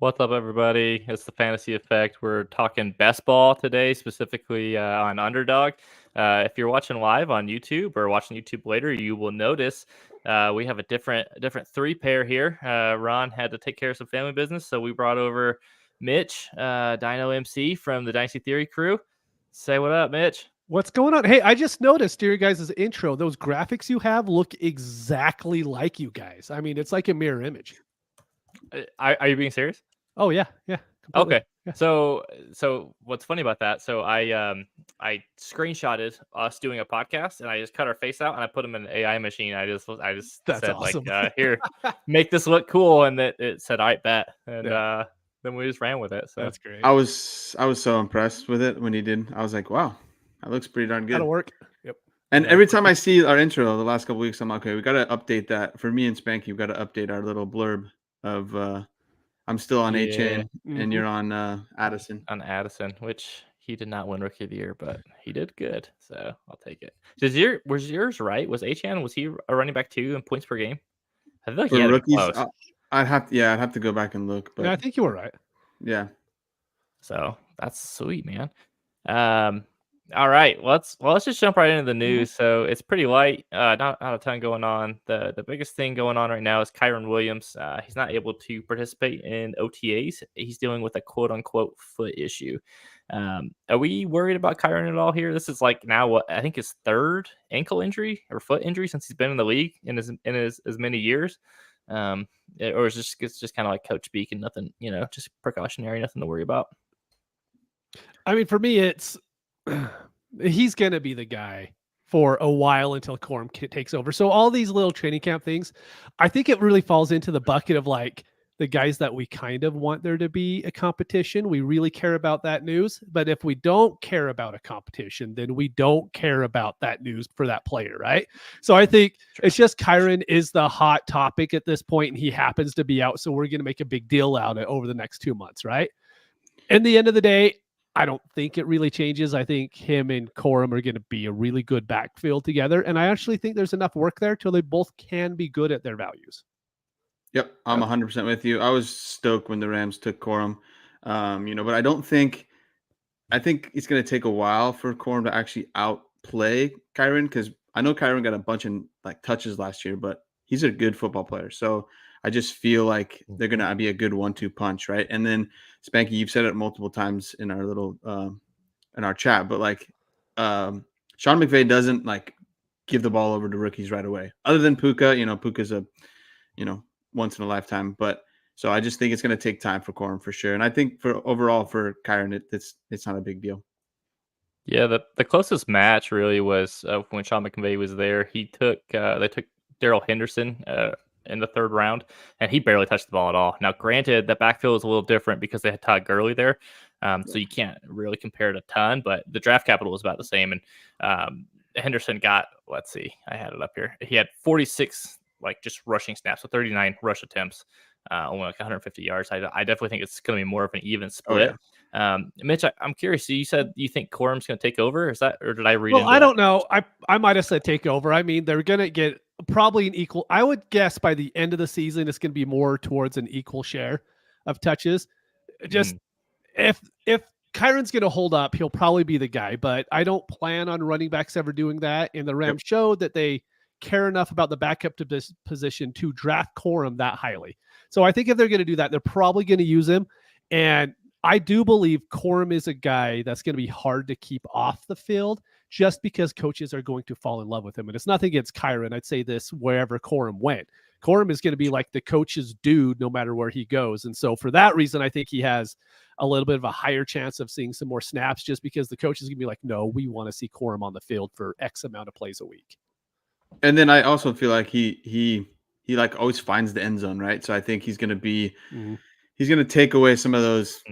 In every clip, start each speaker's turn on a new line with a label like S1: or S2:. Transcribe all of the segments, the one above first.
S1: What's up, everybody? It's the Fantasy Effect. We're talking best ball today, specifically on Underdog. If you're watching live on YouTube or watching YouTube later, you will notice we have a different three pair here. Ron had to take care of some family business, so we brought over Mitch, Dino MC from the Dynasty Theory crew. Say what up, Mitch.
S2: What's going on? Hey, I just noticed your guys' intro, those graphics you have look exactly like you guys. I mean, it's like a mirror image.
S1: Are you being serious?
S2: Oh yeah. Completely.
S1: Okay. Yeah. So what's funny about that? So I screenshotted us doing a podcast, and I just cut our face out, and I put them in an AI machine. I just
S2: That's
S1: said
S2: awesome.
S1: like, here, make this look cool, and it said, "I bet," and then we just ran with it. So
S2: that's great.
S3: I was so impressed with it when he did. I was like, wow, that looks pretty darn good.
S2: That'll work. Yep.
S3: And every time I see our intro the last couple weeks, I'm like, okay, we got to update that. For me and Spanky, we've got to update our little blurb of I'm still on A-Chain and you're on Addison.
S1: On Addison, which he did not win Rookie of the Year, but he did good, so I'll take it. Was yours right? Was A-Chan, was he a running back too in points per game? I feel like
S3: For
S1: he had
S3: rookies,
S1: close.
S3: I'd have to go back and look. But
S2: yeah, I think you were right.
S3: Yeah.
S1: So that's sweet, man. All right, let's just jump right into the news. So it's pretty light, not a ton going on. The biggest thing going on right now is Kyren Williams. He's not able to participate in OTAs. He's dealing with a quote unquote foot issue. Are we worried about Kyren at all here? This is like now what I think his third ankle injury or foot injury since he's been in the league in his as many years. Or is it's just kind of like coach speak and nothing, just precautionary, nothing to worry about.
S2: I mean, for me, it's he's going to be the guy for a while until Corum takes over. So all these little training camp things, I think it really falls into the bucket of like the guys that we kind of want there to be a competition. We really care about that news. But if we don't care about a competition, then we don't care about that news for that player, right? So I think it's just Kyren is the hot topic at this point, and he happens to be out. So we're going to make a big deal out of it over the next 2 months, right? In the end of the day, I don't think it really changes. I think him and Corum are going to be a really good backfield together. And I actually think there's enough work there till they both can be good at their values.
S3: Yep, I'm 100% with you. I was stoked when the Rams took Corum, but I think it's going to take a while for Corum to actually outplay Kyren, because I know Kyren got a bunch of like touches last year, but he's a good football player. So I just feel like they're going to be a good 1-2 punch, right? And then Spanky, you've said it multiple times in our little in our chat, but like Sean McVay doesn't like give the ball over to rookies right away. Other than Puka, Puka's a once in a lifetime, but so I just think it's going to take time for Corum for sure. And I think overall for Kyren, it's not a big deal.
S1: Yeah, the closest match really was when Sean McVay was there. They took Darrell Henderson in the third round, and he barely touched the ball at all. Now, granted, the backfield is a little different because they had Todd Gurley there, so you can't really compare it a ton, but the draft capital was about the same. And Henderson got, let's see, I had it up here. He had 46 like just rushing snaps, so 39 rush attempts, only like 150 yards. I definitely think it's going to be more of an even split. Oh, yeah. Mitch, I'm curious. So you said you think Corum's going to take over? Is that, or did I read?
S2: Well, I don't know. I might have said take over. I mean, they're going to get probably an equal. I would guess by the end of the season, it's going to be more towards an equal share of touches. Just if Kyren's going to hold up, he'll probably be the guy. But I don't plan on running backs ever doing that. And the Rams showed that they care enough about the backup to this position to draft Corum that highly. So I think if they're going to do that, they're probably going to use him. And I do believe Corum is a guy that's going to be hard to keep off the field just because coaches are going to fall in love with him. And it's nothing against Kyren. I'd say this wherever Corum went. Corum is going to be like the coach's dude no matter where he goes. And so for that reason, I think he has a little bit of a higher chance of seeing some more snaps just because the coach is going to be like, no, we want to see Corum on the field for X amount of plays a week.
S3: And then I also feel like he like always finds the end zone, right? So I think he's going to be he's going to take away some of those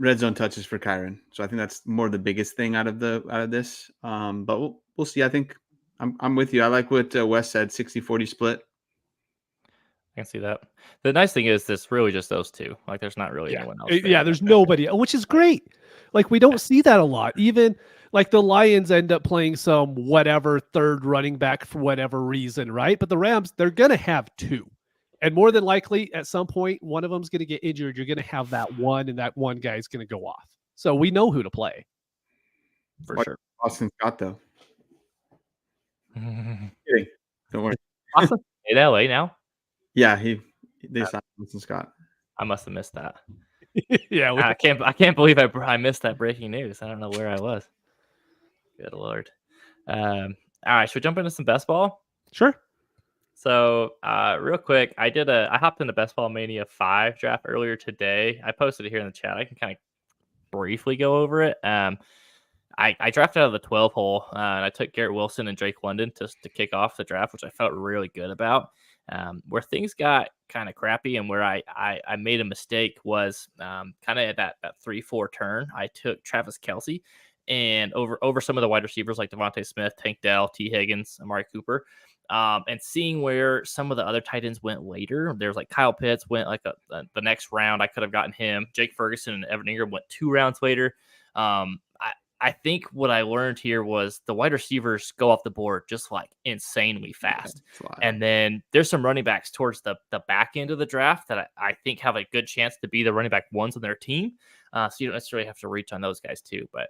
S3: red zone touches for Kyren. So I think that's more the biggest thing out of this. But we'll see. I think I'm with you. I like what Wes said, 60-40 split.
S1: I can see that. The nice thing is this really just those two. Like there's not really anyone else.
S2: Yeah, there's nobody, which is great. Like we don't see that a lot. Even like the Lions end up playing some whatever third running back for whatever reason, right? But the Rams, they're going to have two. And more than likely, at some point, one of them's going to get injured. You're going to have that one, and that one guy is going to go off. So we know who to play.
S1: For sure.
S3: Boston Scott, though. Kidding. Don't worry.
S1: Awesome. In LA now?
S3: Yeah, they signed Boston Scott.
S1: I must have missed that.
S2: Yeah,
S1: I can't believe I missed that breaking news. I don't know where I was. Good Lord. All right, should we jump into some best ball?
S2: Sure.
S1: So, real quick, I hopped into Bestball Mania 5 draft earlier today. I posted it here in the chat. I can kind of briefly go over it. I drafted out of the 12 hole, and I took Garrett Wilson and Drake London to kick off the draft, which I felt really good about. Where things got kind of crappy and where I made a mistake was kind of at that 3-4 turn. I took Travis Kelce and over some of the wide receivers like Devontae Smith, Tank Dell, T. Higgins, Amari Cooper. And seeing where some of the other tight ends went later, there's like Kyle Pitts went like the next round. I could have gotten him. Jake Ferguson and Evan Ingram went 2 rounds later. I think what I learned here was the wide receivers go off the board just like insanely fast. And then there's some running backs towards the back end of the draft that I think have a good chance to be the running back ones on their team. So you don't necessarily have to reach on those guys too. But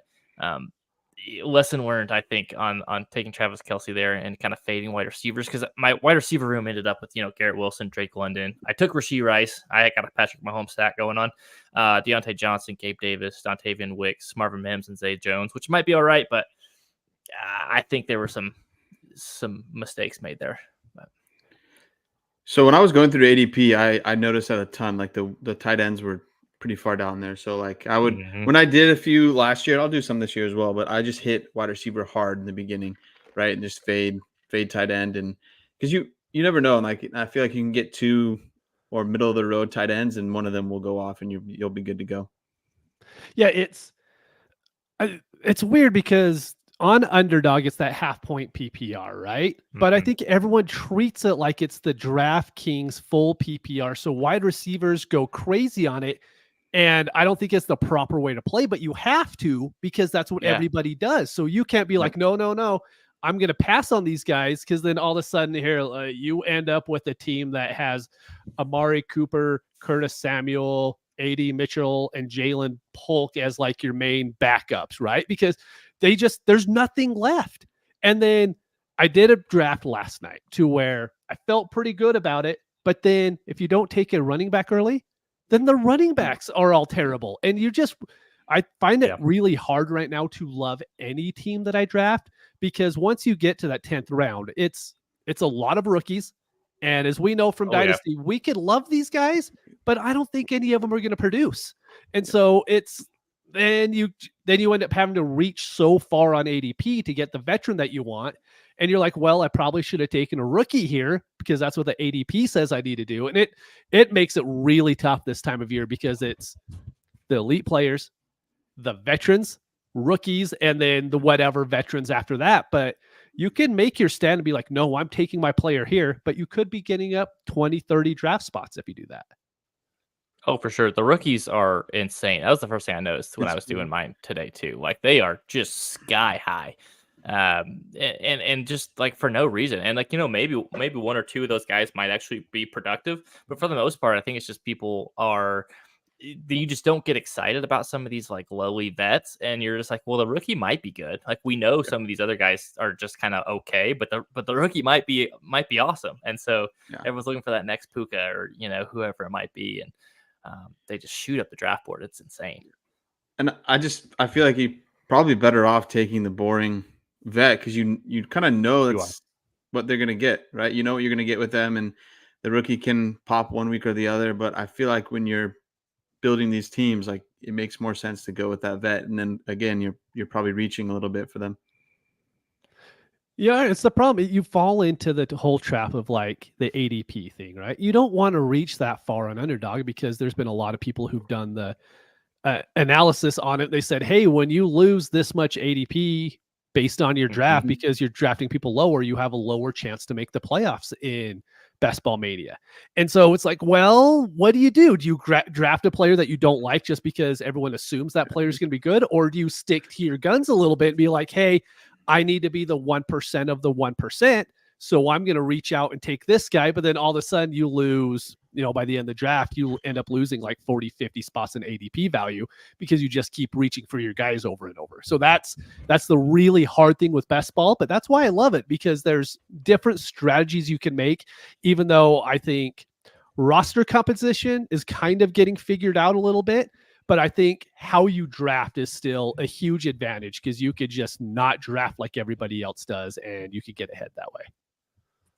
S1: lesson learned, I think, on taking Travis Kelce there and kind of fading wide receivers, because my wide receiver room ended up with, Garrett Wilson, Drake London. I took Rashee Rice. I got a Patrick Mahomes stack going on. Deontay Johnson, Gabe Davis, Dontayvion Wicks, Marvin Mims, and Zay Jones, which might be all right, but I think there were some mistakes made there. But.
S3: So when I was going through ADP, I noticed that a ton, like the tight ends were pretty far down there. So like I would, when I did a few last year, I'll do some this year as well, but I just hit wide receiver hard in the beginning, right? And just fade tight end. And because you never know. And like, I feel like you can get 2 or middle of the road tight ends and one of them will go off and you'll be good to go.
S2: Yeah. It's weird because on Underdog, it's that half point PPR, right? But I think everyone treats it like it's the DraftKings full PPR. So wide receivers go crazy on it. And I don't think it's the proper way to play, but you have to, because that's what everybody does. So you can't be like, no, I'm going to pass on these guys, because then all of a sudden here you end up with a team that has Amari Cooper, Curtis Samuel, A.D. Mitchell, and Jalen Polk as like your main backups, right? Because there's nothing left. And then I did a draft last night to where I felt pretty good about it. But then if you don't take a running back early, then the running backs are all terrible. And I find it really hard right now to love any team that I draft, because once you get to that 10th round, it's a lot of rookies. And as we know from Dynasty, we could love these guys, but I don't think any of them are going to produce. And so then you end up having to reach so far on ADP to get the veteran that you want. And you're like, well, I probably should have taken a rookie here, because that's what the ADP says I need to do. And it makes it really tough this time of year, because it's the elite players, the veterans, rookies, and then the whatever veterans after that. But you can make your stand and be like, no, I'm taking my player here, but you could be getting up 20, 30 draft spots if you do that.
S1: Oh, for sure. The rookies are insane. That was the first thing I noticed when I was doing mine today too. Like, they are just sky high. And just like for no reason. And like, maybe 1 or 2 of those guys might actually be productive, but for the most part, I think it's just you just don't get excited about some of these like lowly vets, and you're just like, well, the rookie might be good. Like, we know some of these other guys are just kind of okay, but the rookie might be awesome. And so everyone's looking for that next Puka or whoever it might be, and they just shoot up the draft board. It's insane.
S3: And I feel like you're probably better off taking the boring vet, because you kind of know that's what they're going to get, right? You know what you're going to get with them, and the rookie can pop one week or the other. But I feel like when you're building these teams, like, it makes more sense to go with that vet, and then again you're probably reaching a little bit for them.
S2: Yeah, it's the problem. You fall into the whole trap of like the ADP thing, right? You don't want to reach that far on Underdog, because there's been a lot of people who've done the analysis on it. They said, hey, when you lose this much ADP based on your draft, because you're drafting people lower, you have a lower chance to make the playoffs in Bestball Mania. And so it's like, well, what do? Do you draft a player that you don't like just because everyone assumes that player is going to be good? Or do you stick to your guns a little bit and be like, hey, I need to be the 1% of the 1%. So I'm going to reach out and take this guy. But then all of a sudden you lose, by the end of the draft, you end up losing like 40, 50 spots in ADP value because you just keep reaching for your guys over and over. So that's the really hard thing with best ball, but that's why I love it, because there's different strategies you can make, even though I think roster composition is kind of getting figured out a little bit. But I think how you draft is still a huge advantage, because you could just not draft like everybody else does and you could get ahead that way.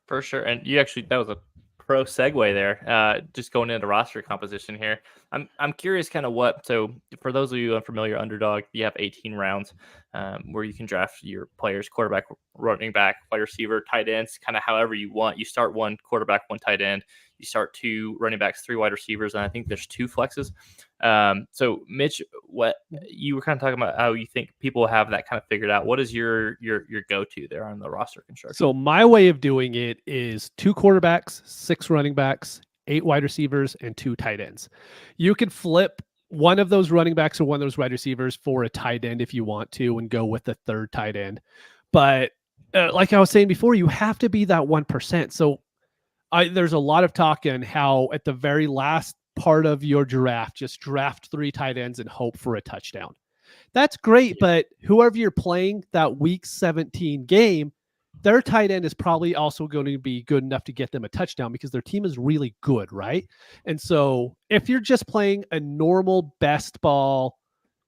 S1: For sure. And that was a pro segue there. Just going into roster composition here. I'm curious kind of so for those of you unfamiliar, Underdog, you have 18 rounds where you can draft your players: quarterback, running back, wide receiver, tight ends, kind of however you want. You start 1 quarterback, 1 tight end. You start 2 running backs, 3 wide receivers, and I think there's 2 flexes. So Mitch, what you were kind of talking about, how you think people have that kind of figured out. What is your go-to there on the roster construction?
S2: So my way of doing it is 2 quarterbacks, 6 running backs, 8 wide receivers, and 2 tight ends. You could flip one of those running backs or one of those wide receivers for a tight end if you want to, and go with the 3rd tight end. But like I was saying before, you have to be that 1%. So there's a lot of talk on how at the very last part of your draft, just draft 3 tight ends and hope for a touchdown. That's great, but whoever you're playing that week 17 game, their tight end is probably also going to be good enough to get them a touchdown because their team is really good, right? And so if you're just playing a normal best ball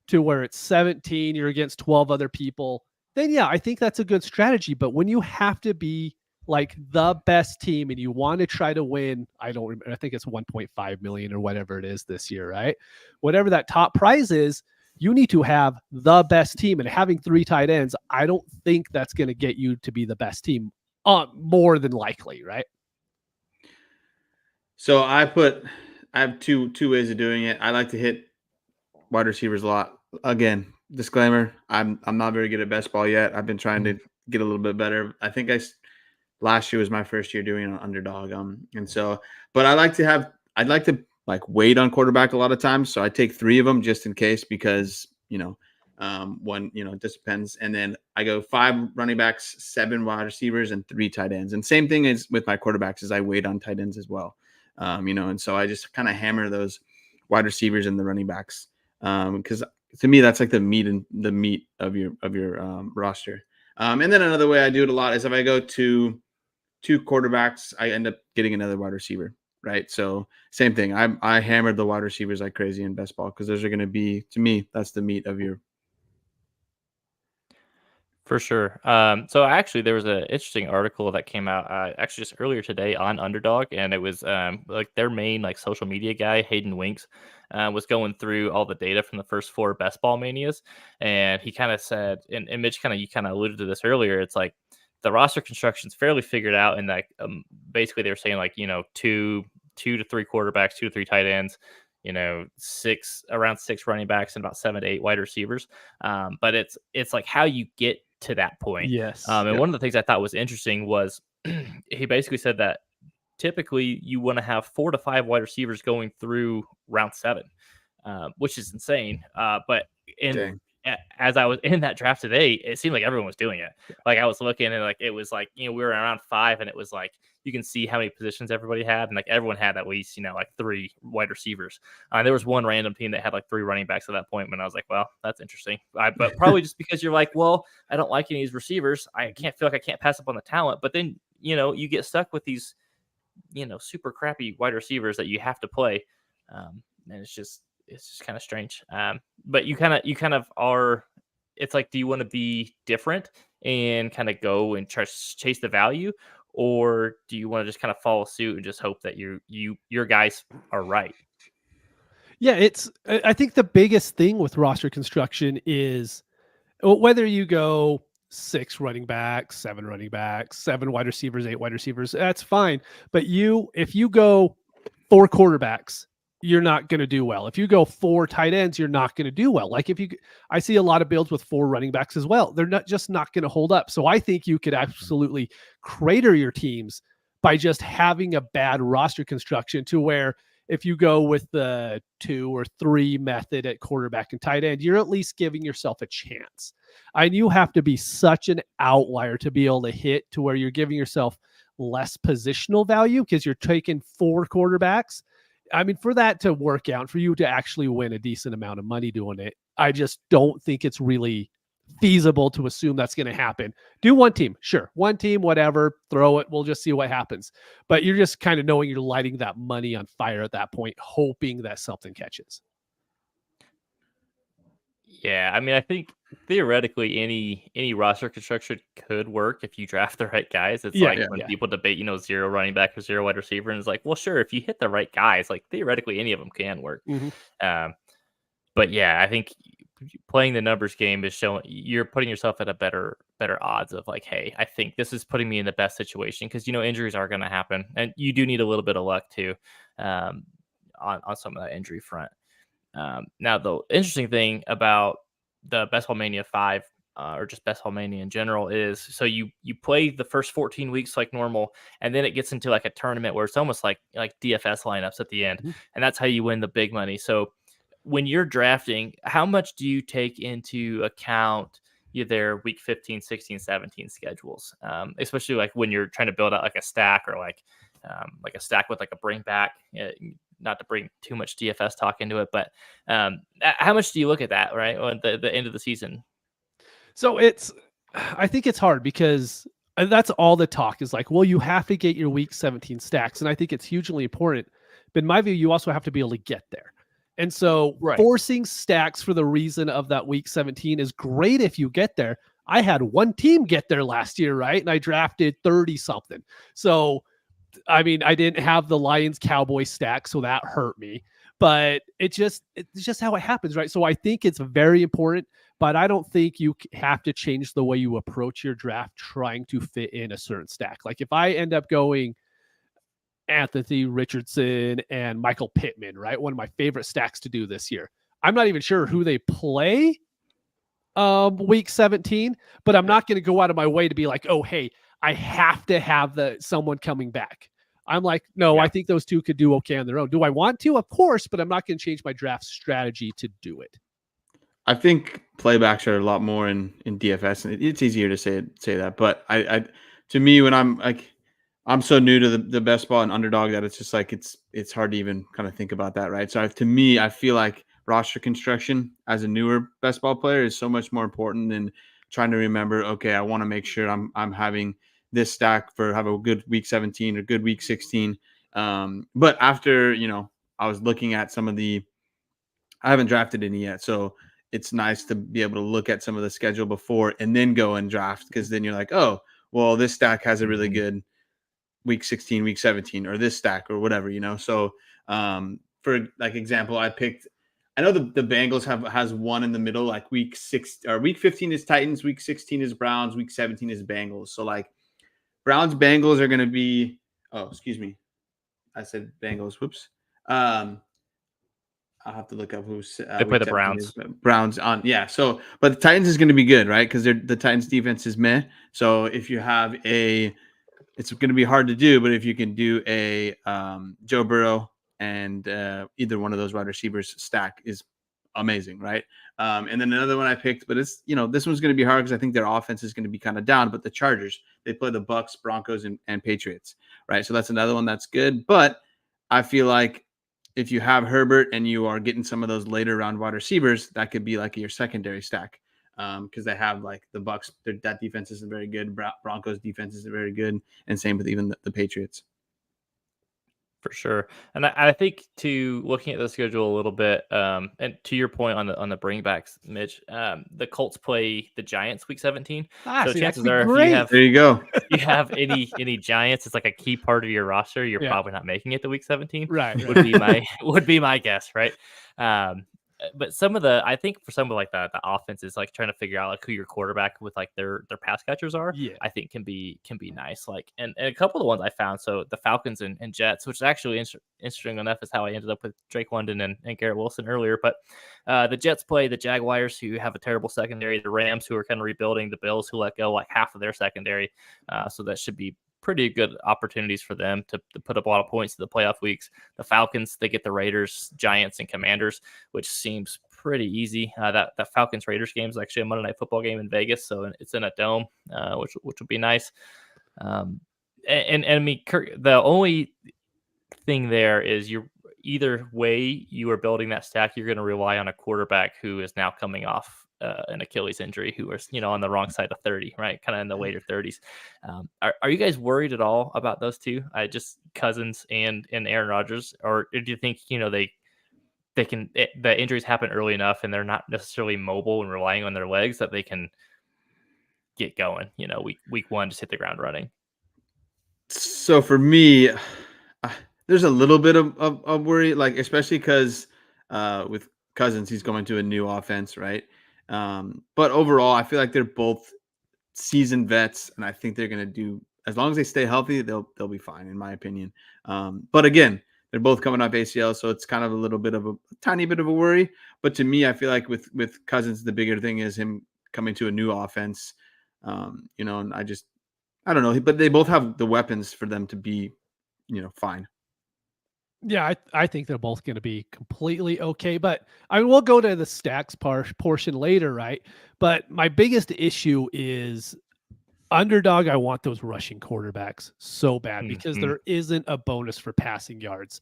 S2: to where it's 17, you're against 12 other people, then yeah, I think that's a good strategy. But when you have to be like the best team and you want to try to win, I think it's 1.5 million or whatever it is this year, right? Whatever that top prize is, you need to have the best team, and having 3 tight ends, I don't think that's going to get you to be the best team more than likely, right?
S3: So I have two ways of doing it. I like to hit wide receivers a lot. Again, disclaimer, I'm not very good at best ball yet. I've been trying to get a little bit better. I think last year was my first year doing it on Underdog. But I'd like to like wait on quarterback a lot of times. So I take 3 of them just in case, because, one, it just depends. And then I go 5 running backs, 7 wide receivers, and 3 tight ends. And same thing is with my quarterbacks, is I wait on tight ends as well. And so I just kind of hammer those wide receivers and the running backs. Because to me, that's like the meat of your roster. And then another way I do it a lot is if I go to 2 quarterbacks, I end up getting another wide receiver, right? So same thing. I hammered the wide receivers like crazy in best ball, because those are going to be, to me, that's the meat of your.
S1: For sure. So actually, there was an interesting article that came out actually just earlier today on Underdog, and it was like their main social media guy, Hayden Winks, was going through all the data from the first 4 Bestball Manias, and he kind of said, and Mitch, you kind of alluded to this earlier, it's like the roster construction is fairly figured out, and like basically they were saying 2 to 3 quarterbacks, 2 to 3 tight ends, around 6 running backs, and about 7 to 8 wide receivers. But it's like how you get to that point.
S2: Yes.
S1: And one of the things I thought was interesting was he basically said that typically you want to have 4 to 5 wide receivers going through round 7, which is insane. But as I was in that draft today, it seemed like everyone was doing it. Like I was looking, and it was we were around 5, and it was like you can see how many positions everybody had, and everyone had at least 3 wide receivers. There was one random team that had 3 running backs at that point, when I was like, well, that's interesting. But probably just because you're like, well, I don't like any of these receivers, I can't feel like I can't pass up on the talent. But then you get stuck with these super crappy wide receivers that you have to play, and it's just kind of strange. But you kind of are. It's like, do you want to be different and kind of go and try to chase the value, or do you want to just kind of follow suit and just hope that your guys are right?
S2: Yeah, I think the biggest thing with roster construction is whether you go 6 running backs, 7 running backs, 7 wide receivers, 8 wide receivers, that's fine. But if you go 4 quarterbacks, you're not going to do well. If you go 4 tight ends, you're not going to do well. I see a lot of builds with 4 running backs as well. They're not going to hold up. So I think you could absolutely crater your teams by just having a bad roster construction, to where if you go with the 2 or 3 method at quarterback and tight end, you're at least giving yourself a chance. And you have to be such an outlier to be able to hit to where you're giving yourself less positional value because you're taking 4 quarterbacks. I mean, for that to work out, for you to actually win a decent amount of money doing it, I just don't think it's really feasible to assume that's going to happen. Do one team, sure. One team, whatever, throw it. We'll just see what happens. But you're just kind of knowing you're lighting that money on fire at that point, hoping that something catches.
S1: Yeah, I mean, I think theoretically any roster construction could work if you draft the right guys. It's when people debate, 0 running back or 0 wide receiver, and it's like, well, sure, if you hit the right guys, like theoretically any of them can work. But yeah, I think playing the numbers game is showing you're putting yourself at a better odds of like, hey, I think this is putting me in the best situation because injuries are going to happen, and you do need a little bit of luck too on some of that injury front. Now, the interesting thing about the Bestball Mania 5 or just Bestball Mania in general is so you play the first 14 weeks like normal, and then it gets into like a tournament where it's almost like DFS lineups at the end, and that's how you win the big money. So when you're drafting, how much do you take into account their week 15, 16, 17 schedules, especially like when you're trying to build out like a stack or like a stack with like a bring back, not to bring too much DFS talk into it, but how much do you look at that, right, at the end of the season?
S2: So I think it's hard because that's all the talk is like, well, you have to get your week 17 stacks. And I think it's hugely important. But in my view, you also have to be able to get there. And so forcing stacks for the reason of that week 17 is great if you get there. I had one team get there last year, right? And I drafted 30 something. So, I mean, I didn't have the Lions Cowboys stack, so that hurt me. But it's just how it happens, right? So I think it's very important, but I don't think you have to change the way you approach your draft trying to fit in a certain stack. Like if I end up going Anthony Richardson and Michael Pittman, right? One of my favorite stacks to do this year. I'm not even sure who they play week 17, but I'm not going to go out of my way to be like, oh, hey, I have to have someone coming back. I'm like, no, I think those two could do okay on their own. Do I want to? Of course, but I'm not going to change my draft strategy to do it.
S3: I think playbacks are a lot more in DFS, and it's easier to say that. But I to me, when I'm so new to the best ball and underdog that it's just like it's hard to even kind of think about that, right? So to me, I feel like roster construction as a newer best ball player is so much more important than trying to remember, okay, I want to make sure I'm having this stack have a good week 17 or good week 16. But after, I was looking at I haven't drafted any yet. So it's nice to be able to look at some of the schedule before and then go and draft. Cause then you're like, oh, well, this stack has a really good week 16, week 17, or this stack or whatever, So for like example, I know the Bengals has one in the middle, like week 15 is Titans, week 16 is Browns, week 17 is Bengals. So like Browns Bengals are going to be, excuse me. I said Bengals. Whoops. I'll have to look up who's
S1: they play the Browns.
S3: Browns on. Yeah. So, but the Titans is going to be good, right? Because the Titans defense is meh. So if you have it's going to be hard to do, but if you can do a Joe Burrow and either one of those wide receivers stack is amazing, right? And then another one I picked, but it's this one's going to be hard because I think their offense is going to be kind of down. But the Chargers, they play the Bucks, Broncos, and Patriots, right? So that's another one that's good. But I feel like if you have Herbert and you are getting some of those later round wide receivers, that could be like your secondary stack. Because they have like the Bucks, that defense isn't very good. Broncos defense isn't very good, and same with even the Patriots.
S1: For sure. And I think looking at the schedule a little bit, and to your point on the bringbacks, Mitch, the Colts play the Giants week 17. So chances are if you have any Giants, it's like a key part of your roster, you're probably not making it to week 17.
S2: Right.
S1: Would be my guess, right? But I think for some of like the offenses, like trying to figure out like who your quarterback with like their pass catchers are, I think can be nice. Like, and a couple of the ones I found, so the Falcons and Jets, which is actually interesting enough is how I ended up with Drake London and Garrett Wilson earlier. But the Jets play the Jaguars, who have a terrible secondary, the Rams, who are kind of rebuilding, the Bills, who let go like half of their secondary. So that should be pretty good opportunities for them to put up a lot of points in the playoff weeks. The Falcons, they get the Raiders, Giants, and Commanders, which seems pretty easy. That Falcons Raiders game is actually a Monday Night Football game in Vegas, so it's in a dome, which would be nice. And I mean, Kirk, the only thing there is you're either way you are building that stack, you're going to rely on a quarterback who is now coming off an Achilles injury, who is, on the wrong side of 30, right? Kind of in the later 30s. Are you guys worried at all about those two? Just Cousins and Aaron Rodgers, or do you think, they can, the injuries happen early enough and they're not necessarily mobile and relying on their legs that they can get going, week one, just hit the ground running?
S3: So for me, there's a little bit of worry, like especially because with Cousins, he's going to a new offense, right? But overall, I feel like they're both seasoned vets, and I think they're going to do, as long as they stay healthy, they'll be fine, in my opinion. But again, they're both coming off ACL, so it's kind of a tiny bit of a worry. But to me, I feel like with Cousins, the bigger thing is him coming to a new offense. And I don't know, but they both have the weapons for them to be, fine.
S2: Yeah, I think they're both going to be completely okay. But I mean, we'll go to the stacks portion later, right? But my biggest issue is underdog. I want those rushing quarterbacks so bad because there isn't a bonus for passing yards.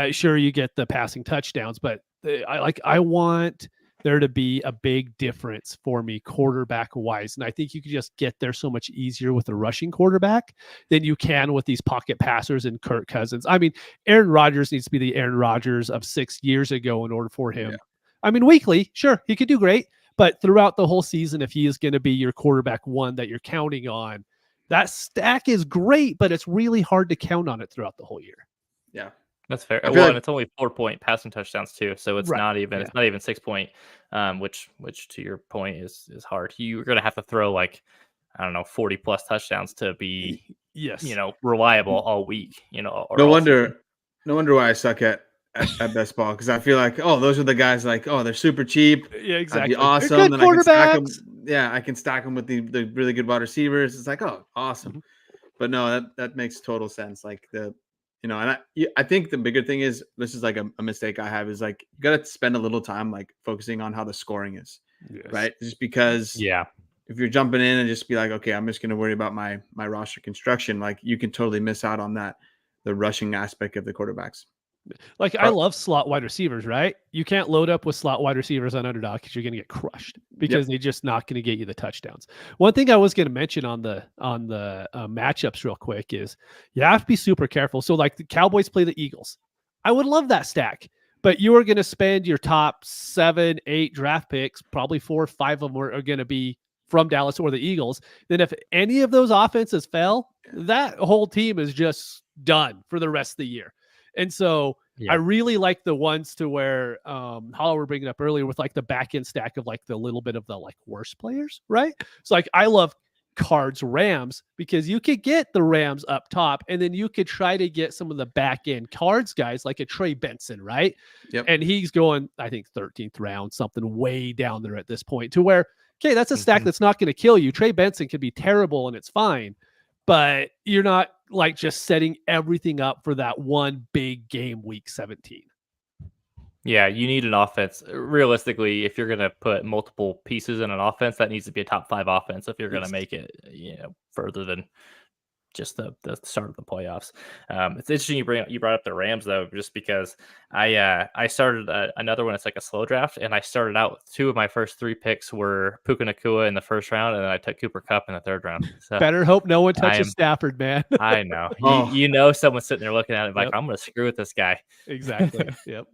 S2: Sure, you get the passing touchdowns, but I want there to be a big difference for me quarterback wise. And I think you could just get there so much easier with a rushing quarterback than you can with these pocket passers and Kirk Cousins. I mean, Aaron Rodgers needs to be the Aaron Rodgers of 6 years ago in order for him. Yeah. I mean, weekly, sure, he could do great, but throughout the whole season, if he is going to be your quarterback one that you're counting on, that stack is great, but it's really hard to count on it throughout the whole year.
S3: Yeah.
S1: That's fair. Well, and it's only 4-point passing touchdowns too, so it's not even it's not even 6-point, which to your point is hard. You're going to have to throw 40 plus touchdowns to be reliable all week.
S3: No wonder why I suck at best ball, because I feel like those are the guys they're super cheap.
S2: Yeah, exactly.
S3: That'd be awesome. Then I can stack them. I can stack them with the really good wide receivers. It's awesome. But no, that makes total sense. And I think the bigger thing is, this is a mistake I have, is you got to spend a little time focusing on how the scoring is, right? Just because if you're jumping in and just be okay, I'm just going to worry about my roster construction, you can totally miss out on the rushing aspect of the quarterbacks.
S2: I love slot wide receivers, right? You can't load up with slot wide receivers on underdog because you're going to get crushed because they're just not going to get you the touchdowns. One thing I was going to mention on the matchups real quick is you have to be super careful. So the Cowboys play the Eagles. I would love that stack, but you are going to spend your top 7, 8 draft picks, probably 4 or 5 of them are going to be from Dallas or the Eagles. Then if any of those offenses fell, that whole team is just done for the rest of the year. And so I really like the ones to where Hollow were bringing up earlier with the back end stack of the little bit of the worst players, right? So I love Cards Rams because you could get the Rams up top and then you could try to get some of the back end Cards guys like a Trey Benson, right? Yep. And he's going, I think 13th round, something way down there at this point, to where, okay, that's a stack that's not going to kill you. Trey Benson could be terrible and it's fine, but you're not just setting everything up for that one big game week 17.
S1: Yeah, you need an offense. Realistically, if you're going to put multiple pieces in an offense, that needs to be a top 5 offense if you're going to make it, further than just the start of the playoffs. It's interesting you brought up the Rams though, just because I started another one. It's a slow draft, and I started out with 2 of my first 3 picks were Puka Nacua in the first round, and then I took Cooper Kupp in the third round. So
S2: better hope no one touches Stafford, man.
S1: I know. Someone's sitting there looking at it I'm going to screw with this guy.
S2: Exactly. Yep.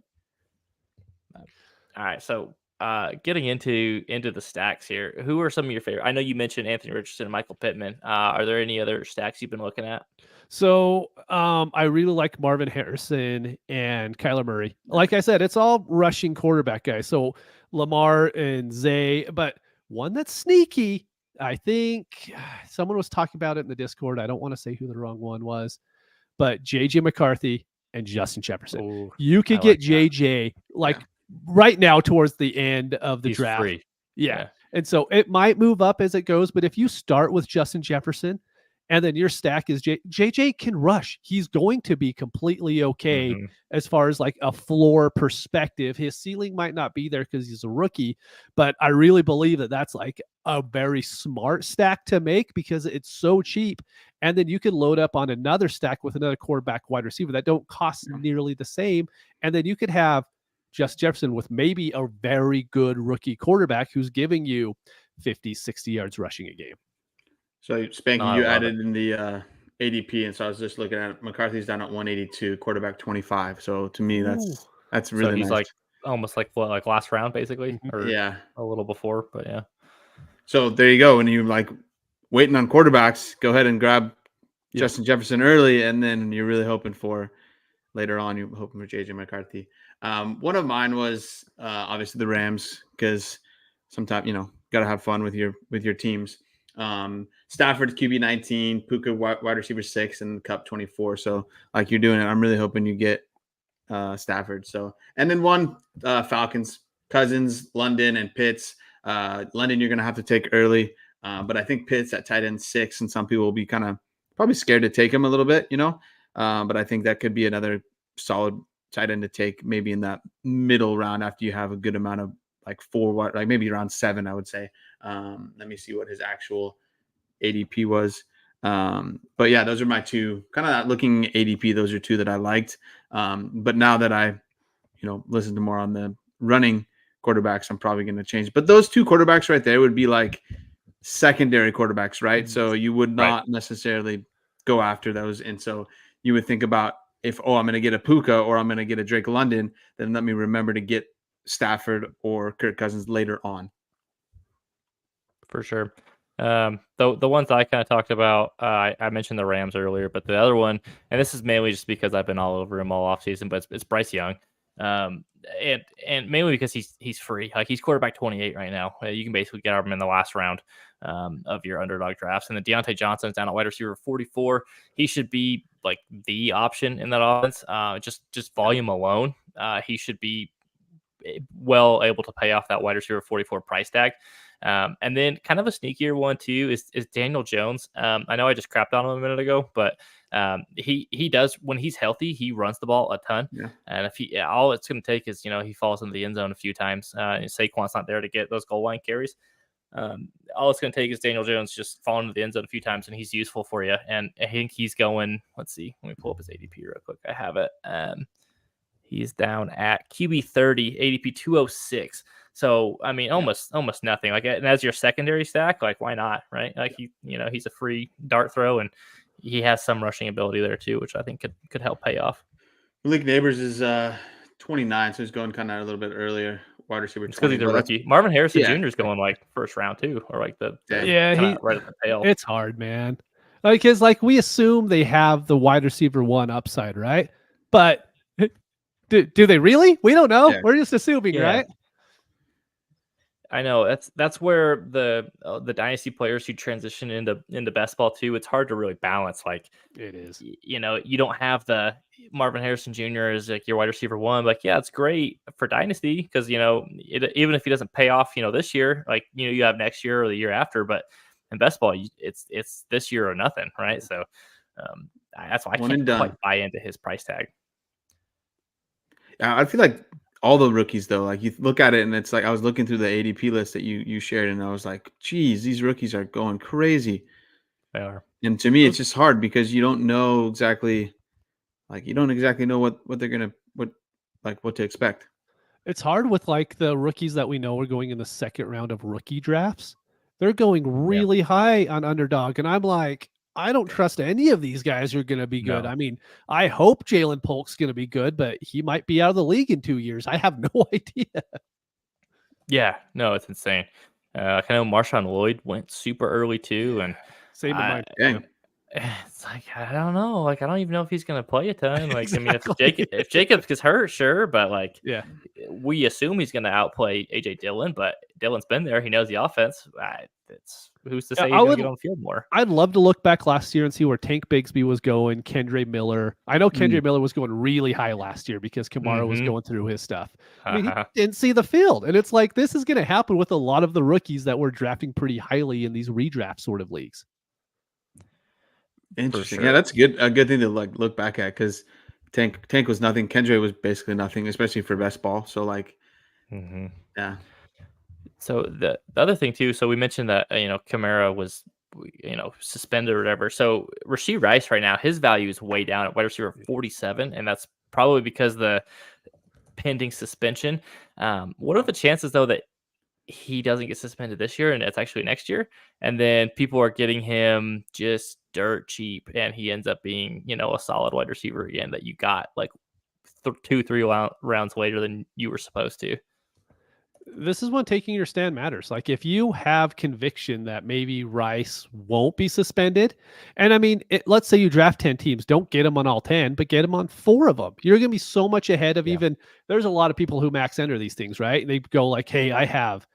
S1: All right, so getting into the stacks here, who are some of your favorite? I know you mentioned Anthony Richardson and Michael Pittman. Are there any other stacks you've been looking at?
S2: So I really like Marvin Harrison and Kyler Murray. Like I said, it's all rushing quarterback guys. So Lamar and Zay, but one that's sneaky, I think someone was talking about it in the Discord. I don't want to say who the wrong one was, but JJ McCarthy and Justin Jefferson. Ooh, you could get JJ right now towards the end of the draft. Free. Yeah. And so it might move up as it goes, but if you start with Justin Jefferson And then your stack is JJ can rush. He's going to be completely okay as far as like a floor perspective. His ceiling might not be there because he's a rookie, but I really believe that that's like a very smart stack to make because it's so cheap. And then you can load up on another stack with another quarterback wide receiver that don't cost nearly the same. And then you could have Justin Jefferson with maybe a very good rookie quarterback who's giving you 50, 60 yards rushing a game.
S3: So Spanky, you added in the ADP, and so I was just looking at it. McCarthy's down at 182, quarterback 25. So to me, that's really
S1: he's
S3: nice.
S1: like almost like what, like last round basically, or
S3: yeah,
S1: a little before, but yeah.
S3: So there you go. When you like waiting on quarterbacks, go ahead and grab Justin Jefferson early, and then you're really hoping for later on. You're hoping for JJ McCarthy. One of mine was obviously the Rams because sometimes got to have fun with your teams. Stafford QB 19, Puka wide receiver 6, and Cup 24. So like you're doing it, I'm really hoping you get Stafford. So and then one Falcons, Cousins, London, and Pitts. London you're gonna have to take early, but I think Pitts at tight end 6, and some people will be kind of probably scared to take him a little bit, but I think that could be another solid tight end to take maybe in that middle round after you have a good amount of like 4, like maybe around 7, I would say. Let me see what his actual ADP was. But yeah, those are my two kind of looking ADP. Those are two that I liked. But now that I, listen to more on the running quarterbacks, I'm probably going to change. But those two quarterbacks right there would be like secondary quarterbacks, right? So you would not necessarily go after those. And so you would think about if, I'm going to get a Puka or I'm going to get a Drake London, then let me remember to get Stafford or Kirk Cousins later on.
S1: For sure. The ones I kind of talked about, I mentioned the Rams earlier, but the other one, and this is mainly just because I've been all over him all offseason, but it's Bryce Young. And mainly because he's free. Like he's quarterback 28 right now. You can basically get him in the last round of your underdog drafts. And then Deontay Johnson's down at wide receiver 44. He should be like the option in that offense. Just volume alone, he should be well able to pay off that wide receiver 44 price tag. And then kind of a sneakier one too is Daniel Jones. I know I just crapped on him a minute ago, but he does, when he's healthy, he runs the ball a ton. And if all it's going to take is, he falls into the end zone a few times. And Saquon's not there to get those goal line carries. All it's going to take is Daniel Jones just falling into the end zone a few times, and he's useful for you. And I think he's going, let's see, let me pull up his ADP real quick. I have it. He's down at QB 30, ADP 206. So, I mean, almost nothing. Like, and as your secondary stack, like, why not, right? Like, he's a free dart throw, and he has some rushing ability there too, which I think could help pay off.
S3: Malik Neighbors is 29, so he's going kind of a little bit earlier. Wide receiver 20.
S1: Because he's a rookie. Marvin Harrison Jr. is going like first round too, or like the right at the tail.
S2: It's hard, man. Because like we assume they have the wide receiver 1 upside, right? But do they really? We don't know. We're just assuming, right?
S1: I know that's where the dynasty players who transition into best ball too, it's hard to really balance. Like
S2: it is,
S1: you don't have the Marvin Harrison Jr. as like your wide receiver 1. Like, yeah, it's great for dynasty because even if he doesn't pay off, this year, like you have next year or the year after. But in best ball, it's this year or nothing, right? So that's why I can't quite buy into his price tag.
S3: I feel like all the rookies, though, like you look at it and it's like I was looking through the ADP list that you shared, and I was like, geez, these rookies are going crazy.
S1: They are.
S3: And to me, it's just hard because you don't know exactly, know what they're gonna what to expect.
S2: It's hard with like the rookies that we know are going in the second round of rookie drafts. They're going really high on underdog, and I'm like, I don't trust any of these guys are going to be good. No. I mean, I hope Jalen Polk's going to be good, but he might be out of the league in 2 years. I have no idea.
S1: Yeah, no, it's insane. I know Marshawn Lloyd went super early too, and
S2: same with my
S1: it's like I don't know. Like I don't even know if he's going to play a ton. Like exactly. I mean, if Jacobs gets hurt, sure, but like we assume he's going to outplay AJ Dillon, but Dillon's been there. He knows the offense. It's who's to say he's going to get on the field more.
S2: I'd love to look back last year and see where Tank Bigsby was going. Kendre Miller. I know Kendre Miller was going really high last year because Kamara was going through his stuff. I mean, he didn't see the field, and it's like this is going to happen with a lot of the rookies that we're drafting pretty highly in these redraft sort of leagues.
S3: Interesting.
S1: sure.
S3: Yeah, that's good. A good thing to look back at because Tank was nothing. Kendra was basically nothing, especially for best ball. So like, yeah.
S1: So the other thing too, so we mentioned that Kamara was suspended or whatever. So Rashee Rice right now, his value is way down at wide receiver 47, and that's probably because the pending suspension. What are the chances though that he doesn't get suspended this year and it's actually next year? And then people are getting him just dirt cheap, and he ends up being a solid wide receiver again that you got like 2-3 rounds later than you were supposed to.
S2: This is when taking your stand matters. Like if you have conviction that maybe Rice won't be suspended, and I mean, let's say you draft 10 teams, don't get him on all 10, but get him on 4 of them. You're going to be so much ahead of even, there's a lot of people who max enter these things, right? And they go like, hey, I have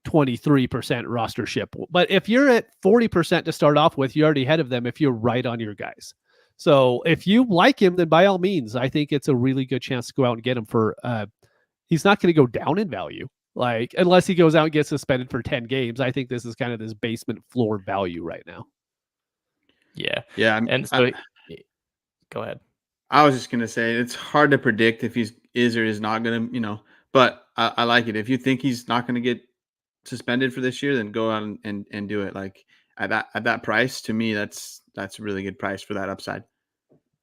S2: 23% rostership. But if you're at 40% to start off with, you're already ahead of them if you're right on your guys. So if you like him, then by all means, I think it's a really good chance to go out and get him for, he's not going to go down in value. Like, unless he goes out and gets suspended for 10 games, I think this is kind of this basement floor value right now.
S1: Yeah.
S3: Yeah.
S1: And so go ahead.
S3: I was just going to say, it's hard to predict if he's is or is not going to, but I like it. If you think he's not going to get suspended for this year, then go out and do it. Like at that price, to me, that's a really good price for that upside.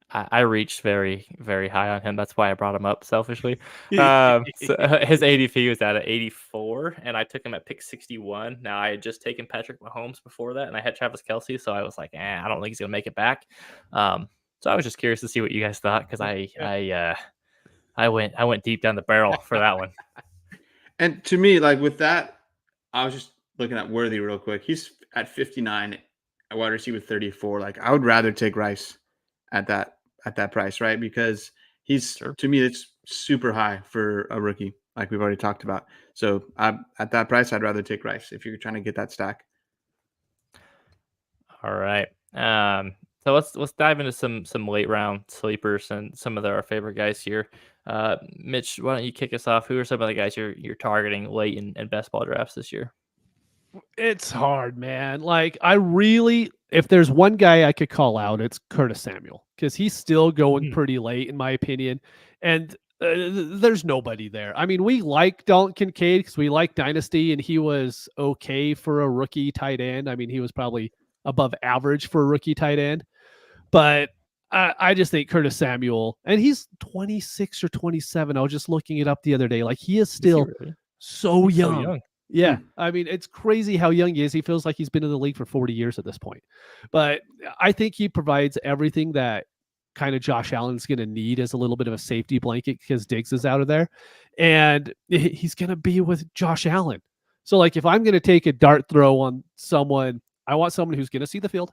S1: I reached very, very high on him. That's why I brought him up selfishly. So his ADP was at 84, and I took him at pick 61. Now, I had just taken Patrick Mahomes before that, and I had Travis Kelce, so I was like, I don't think he's going to make it back. So I was just curious to see what you guys thought, because I went deep down the barrel for that one.
S3: And to me, like with that, I was just looking at Worthy real quick. He's at 59, a wide receiver 34. Like I would rather take Rice at that price, right? Because he's to me, it's super high for a rookie, like we've already talked about. So at that price, I'd rather take Rice if you're trying to get that stack.
S1: All right. So let's dive into some late round sleepers and some of our favorite guys here. Mitch, why don't you kick us off? Who are some of the guys you're targeting late in best ball drafts this year?
S2: It's hard, man. Like if there's one guy I could call out, it's Curtis Samuel, because he's still going pretty late in my opinion. And there's nobody there. I mean, we like Dalton Kincaid because we like Dynasty, and he was okay for a rookie tight end. I mean, he was probably above average for a rookie tight end. But I just think Curtis Samuel, and he's 26 or 27. I was just looking it up the other day. Like he is still so young. Yeah. I mean, it's crazy how young he is. He feels like he's been in the league for 40 years at this point. But I think he provides everything that kind of Josh Allen's going to need as a little bit of a safety blanket because Diggs is out of there. And he's going to be with Josh Allen. So like if I'm going to take a dart throw on someone, I want someone who's going to see the field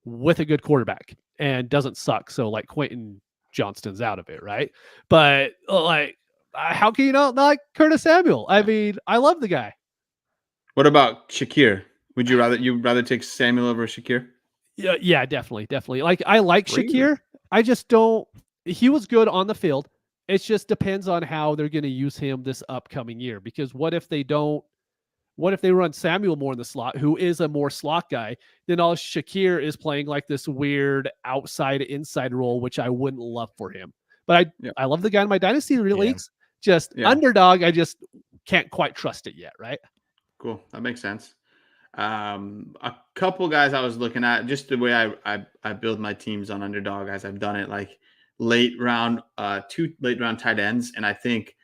S2: with a good quarterback and doesn't suck. So like Quentin Johnston's out of it, right? But like, how can you not like Curtis Samuel? I mean, I love the guy.
S3: What about Shakir? Would you rather take Samuel over Shakir?
S2: Yeah, definitely. Like I like Shakir. I just don't. He was good on the field. It just depends on how they're going to use him this upcoming year. Because what if they don't? What if they run Samuel more in the slot, who is a more slot guy? Then all Shakir is playing like this weird outside inside role, which I wouldn't love for him. But I love the guy in my Dynasty leagues. Just underdog, I just can't quite trust it yet, right?
S3: Cool. That makes sense. A couple guys I was looking at, just the way I build my teams on underdog, as I've done it, like late round, 2 late round tight ends. And I think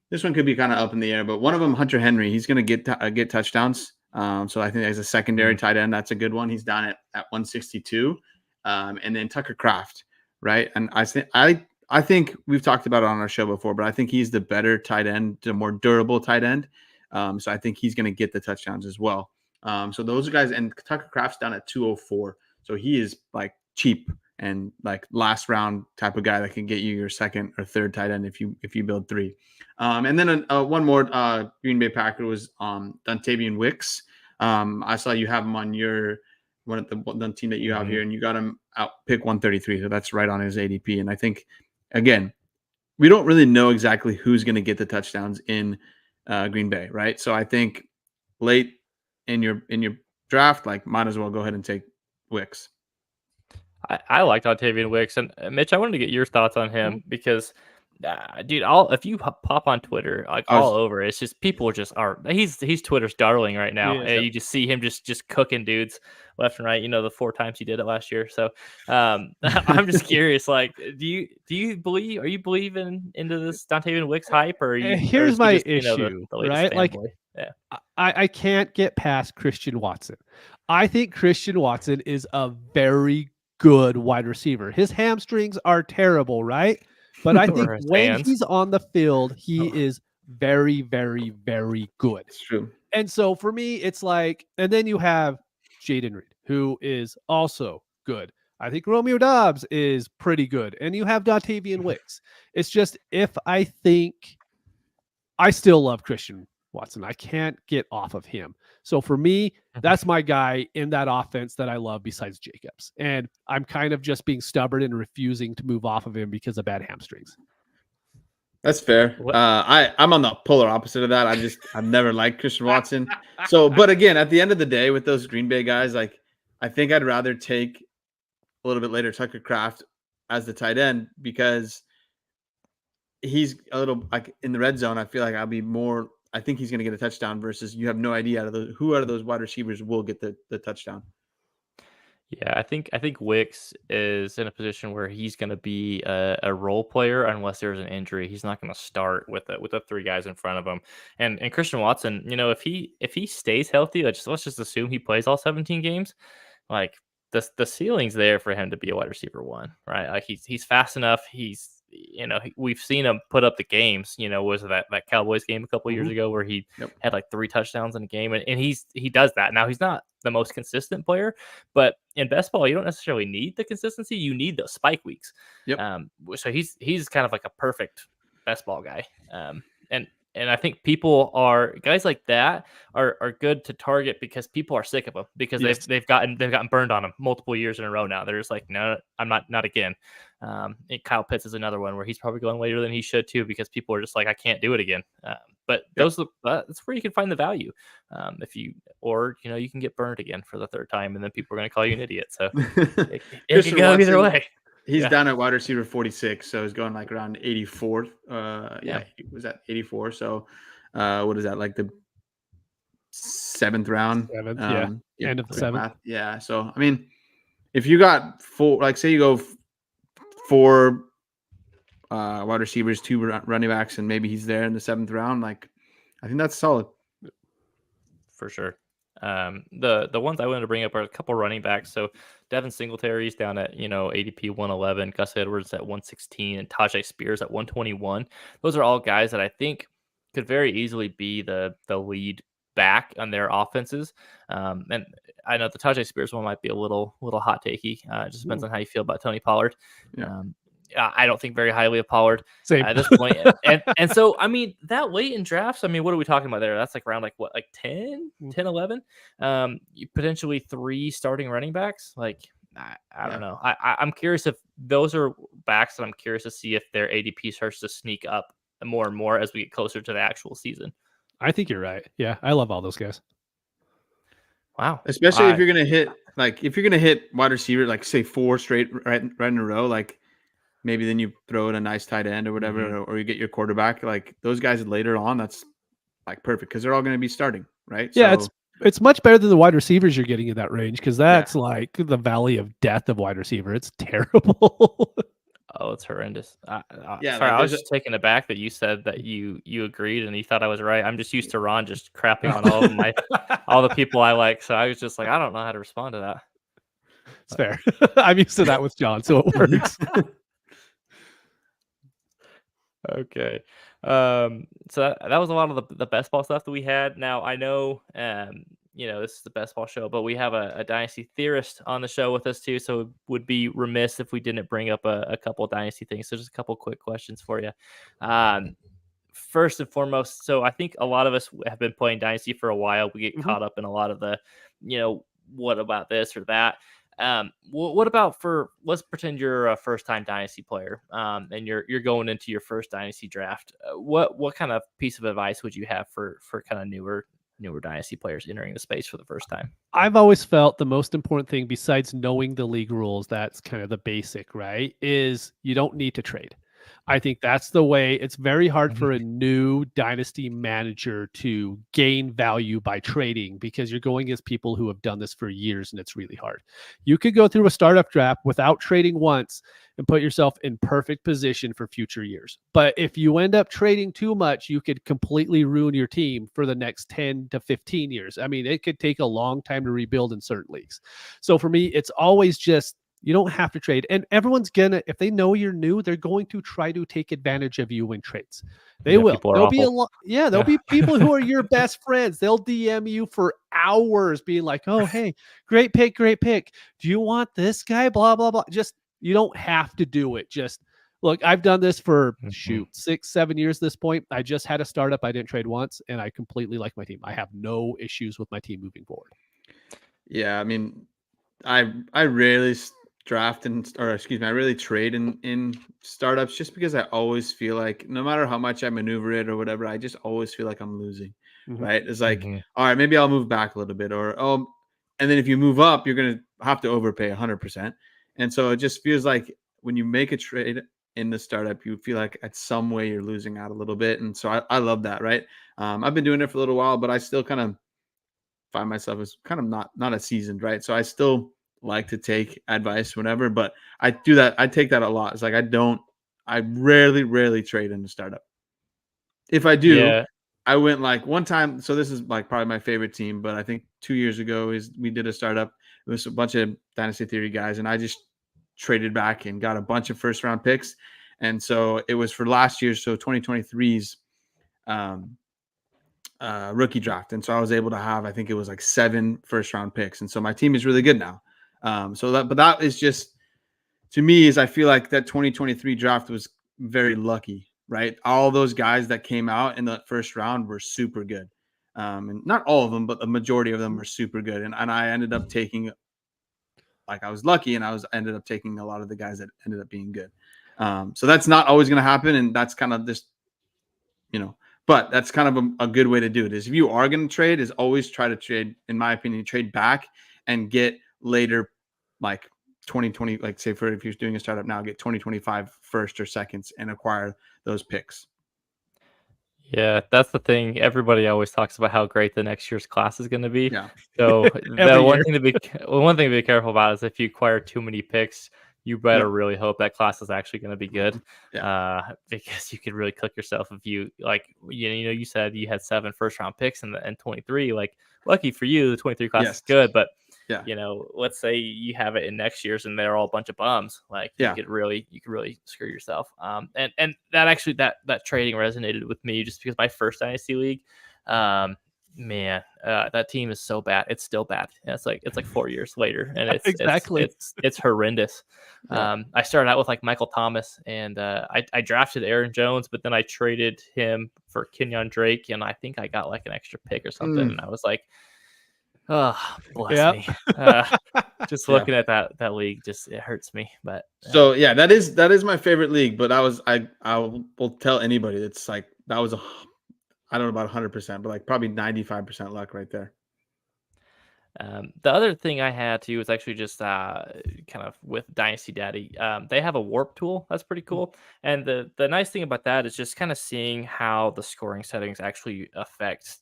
S3: this one could be kind of up in the air, but one of them, Hunter Henry, he's going to get touchdowns. So I think as a secondary tight end, that's a good one. He's down at 162. And then Tucker Kraft, right? And I think we've talked about it on our show before, but I think he's the better tight end, the more durable tight end. So I think he's going to get the touchdowns as well. So those guys, and Tucker Kraft's down at 204. So he is like cheap and like last round type of guy that can get you your second or third tight end if you build 3. And then one more Green Bay Packer was Dontayvion Wicks. I saw you have him on your one of the team that you have here, and you got him out pick 133. So that's right on his ADP. And I think, again, we don't really know exactly who's going to get the touchdowns in Green Bay, right? So I think late in your draft, like might as well go ahead and take Wicks.
S1: I like Dontayvion Wicks, and Mitch, I wanted to get your thoughts on him because, dude, if you pop on Twitter, like all over, it's just people he's Twitter's darling right now. You just see him just cooking dudes left and right. The 4 times he did it last year. So, I'm just curious, like, are you believing into this Dontayvion Wicks hype, or
S2: here's my issue,
S1: the latest
S2: right?
S1: fanboy?
S2: Like,
S1: yeah.
S2: I can't get past Christian Watson. I think Christian Watson is a very good wide receiver. His hamstrings are terrible, right? But I think when he's on the field, he is very, very, very good.
S3: It's true.
S2: And so for me, it's like, and then you have Jaden Reed, who is also good. I think Romeo Doubs is pretty good. And you have Dontayvion Wicks. It's just, I still love Christian Watson. I can't get off of him. So for me, that's my guy in that offense that I love besides Jacobs. And I'm kind of just being stubborn and refusing to move off of him because of bad hamstrings.
S3: That's fair. I'm on the polar opposite of that. I've never liked Christian Watson. So, but again, at the end of the day, with those Green Bay guys, like, I think I'd rather take a little bit later Tucker Kraft as the tight end because he's a little like in the red zone. I feel like I think he's going to get a touchdown versus you have no idea who out of those wide receivers will get the touchdown.
S1: Yeah, I think Wicks is in a position where he's going to be a role player unless there's an injury. He's not going to start with the 3 guys in front of him. And Christian Watson, if he stays healthy, let's just assume he plays all 17 games. Like the ceiling's there for him to be a wide receiver 1, right? Like he's fast enough. We've seen him put up the games. Was that Cowboys game a couple years ago where he had like 3 touchdowns in a game, and he does that. Now he's not the most consistent player, but in best ball, you don't necessarily need the consistency. You need those spike weeks. So he's kind of like a perfect best ball guy. And I think guys like that are good to target because people are sick of them because they've gotten burned on them multiple years in a row now. They're just like, no, I'm not again. Kyle Pitts is another one where he's probably going later than he should too because people are just like, I can't do it again. But that's where you can find the value. You can get burned again for the 3rd time and then people are going to call you an idiot. So it can go either way.
S3: He's down at wide receiver 46, so he's going like around 84th. He was at 84. So, what is that, like the 7th round?
S2: End of the 7th.
S3: Math. Yeah. So, I mean, if you got 4, like say you go 4 wide receivers, 2 running backs, and maybe he's there in the 7th round, like I think that's solid
S1: for sure. The ones I wanted to bring up are a couple running backs. So Devin Singletary's down at ADP 111, Gus Edwards at 116, and Tajay Spears at 121. Those are all guys that I think could very easily be the lead back on their offenses. And I know the Tajay Spears one might be a little hot takey. It just depends on how you feel about Tony Pollard. I don't think very highly of Pollard at this point. and so, I mean, that late in drafts, I mean, what are we talking about there? That's like around 10, 11? Potentially 3 starting running backs. Like, I don't know. I'm curious if those are backs that I'm curious to see if their ADP starts to sneak up more and more as we get closer to the actual season.
S2: I think you're right. Yeah, I love all those guys.
S1: Wow.
S3: Especially if you're going to hit wide receiver, like say 4 straight right in a row, like maybe then you throw in a nice tight end or whatever, or you get your quarterback. Like those guys later on, that's like perfect because they're all going to be starting, right?
S2: Yeah, so, it's much better than the wide receivers you're getting in that range because that's like the valley of death of wide receiver. It's terrible.
S1: Oh, it's horrendous. Sorry, I was just taken aback that you said that you agreed and you thought I was right. I'm just used to Ron just crapping on all the people I like. So I was just like, I don't know how to respond to that.
S2: It's fair. I'm used to that with John, so it works.
S1: Okay. So that was a lot of the best ball stuff that we had. Now I know, this is the best ball show, but we have a dynasty theorist on the show with us too. So it would be remiss if we didn't bring up a couple of dynasty things. So just a couple quick questions for you. First and foremost, so I think a lot of us have been playing dynasty for a while. We get caught up in a lot of the, what about this or that? What about let's pretend you're a first time dynasty player, and you're going into your first dynasty draft. What kind of piece of advice would you have for kind of newer newer dynasty players entering the space for the first time.
S2: I've always felt the most important thing besides knowing the league rules, that's kind of the basic, right? Is you don't need to trade. I think that's the way. It's very hard for a new dynasty manager to gain value by trading because you're going against people who have done this for years and it's really hard. You could go through a startup draft without trading once and put yourself in perfect position for future years. But if you end up trading too much, you could completely ruin your team for the next 10 to 15 years. I mean, it could take a long time to rebuild in certain leagues. So for me, it's always just, you don't have to trade. And everyone's gonna, if they know you're new, they're going to try to take advantage of you in trades. They will. There'll be a lot. Yeah, there'll be people who are your best friends. They'll DM you for hours being like, oh, hey, great pick, great pick. Do you want this guy? Blah, blah, blah. Just, you don't have to do it. Just look, I've done this for 6-7 years at this point. I just had a startup. I didn't trade once, and I completely like my team. I have no issues with my team moving forward.
S3: Yeah, I mean, I rarely draft I really trade in startups just because I always feel like no matter how much I maneuver it or whatever, I just always feel like I'm losing. Right? It's like, all right, maybe I'll move back a little bit, or and then if you move up, you're gonna have to overpay 100%. And so it just feels like when you make a trade in the startup, you feel like at some way you're losing out a little bit. And so I love that, right? I've been doing it for a little while, but I still kind of find myself as kind of not a seasoned, right? So I still like to take advice, whatever, but I do that. I take that a lot. It's like I rarely trade in the startup. If I do, I went like one time. So this is like probably my favorite team, but I think 2 years ago we did a startup. It was a bunch of Dynasty Theory guys, and I just traded back and got a bunch of first round picks. And so it was for last year, so 2023's rookie draft. And so I was able to have, I think it was like 7 first round picks. And so my team is really good now. But that is just, to me, is I feel like that 2023 draft was very lucky, right? All those guys that came out in the first round were super good. And not all of them, but the majority of them were super good. And I ended up taking, like, I was lucky, and ended up taking a lot of the guys that ended up being good. So that's not always going to happen. And that's kind of just, but that's kind of a good way to do it. Is if you are going to trade, is always try to trade, in my opinion, trade back and get later, like 2020, like say if you're doing a startup now, get 2025 first or seconds and acquire those picks.
S1: Yeah, that's the thing. Everybody always talks about how great the next year's class is going to be.
S3: Yeah.
S1: So the one thing to be careful about is if you acquire too many picks, you better really hope that class is actually going to be good. Because you could really cook yourself if you, like, you said you had 7 first round picks and 23. Like, lucky for you, the 23 class is good, but let's say you have it in next year's and they're all a bunch of bums. Like, you could really screw yourself. And that actually that trading resonated with me just because my first Dynasty league, that team is so bad. It's still bad. It's like 4 years later, and it's horrendous. I started out with like Michael Thomas, and I drafted Aaron Jones, but then I traded him for Kenyon Drake, and I think I got like an extra pick or something. And I was like, oh, bless me. Just looking at that league, just it hurts me. But
S3: so that is my favorite league. But I will tell anybody it's like that was I don't know about 100%, but like probably 95% luck right there.
S1: The other thing I had too was actually just kind of with Dynasty Daddy. They have a WORP tool that's pretty cool, and the nice thing about that is just kind of seeing how the scoring settings actually affect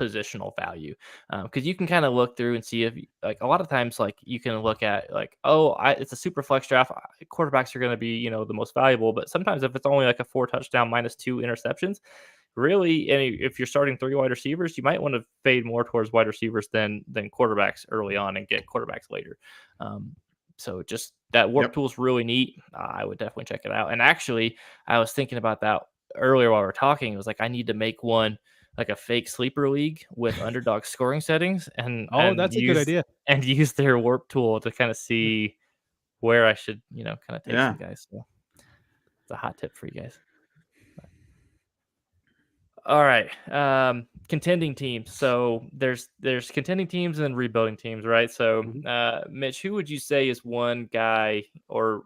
S1: positional value, because you can kind of look through and see if, like, a lot of times, like, you can look at like, it's a super flex draft, quarterbacks are going to be the most valuable, but sometimes if it's only like a 4 touchdown -2 interceptions, really, and if you're starting 3 wide receivers, you might want to fade more towards wide receivers than quarterbacks early on and get quarterbacks later. So just that WORP tool is really neat. I would definitely check it out. And actually, I was thinking about that earlier while we were talking. It was like, I need to make one like a fake sleeper league with underdog scoring settings, and
S2: that's a good idea.
S1: And use their WORP tool to kind of see where I should kind of take some guys. So it's a hot tip for you guys. All right. Contending teams. So there's contending teams and rebuilding teams, right? So Mitch, who would you say is one guy or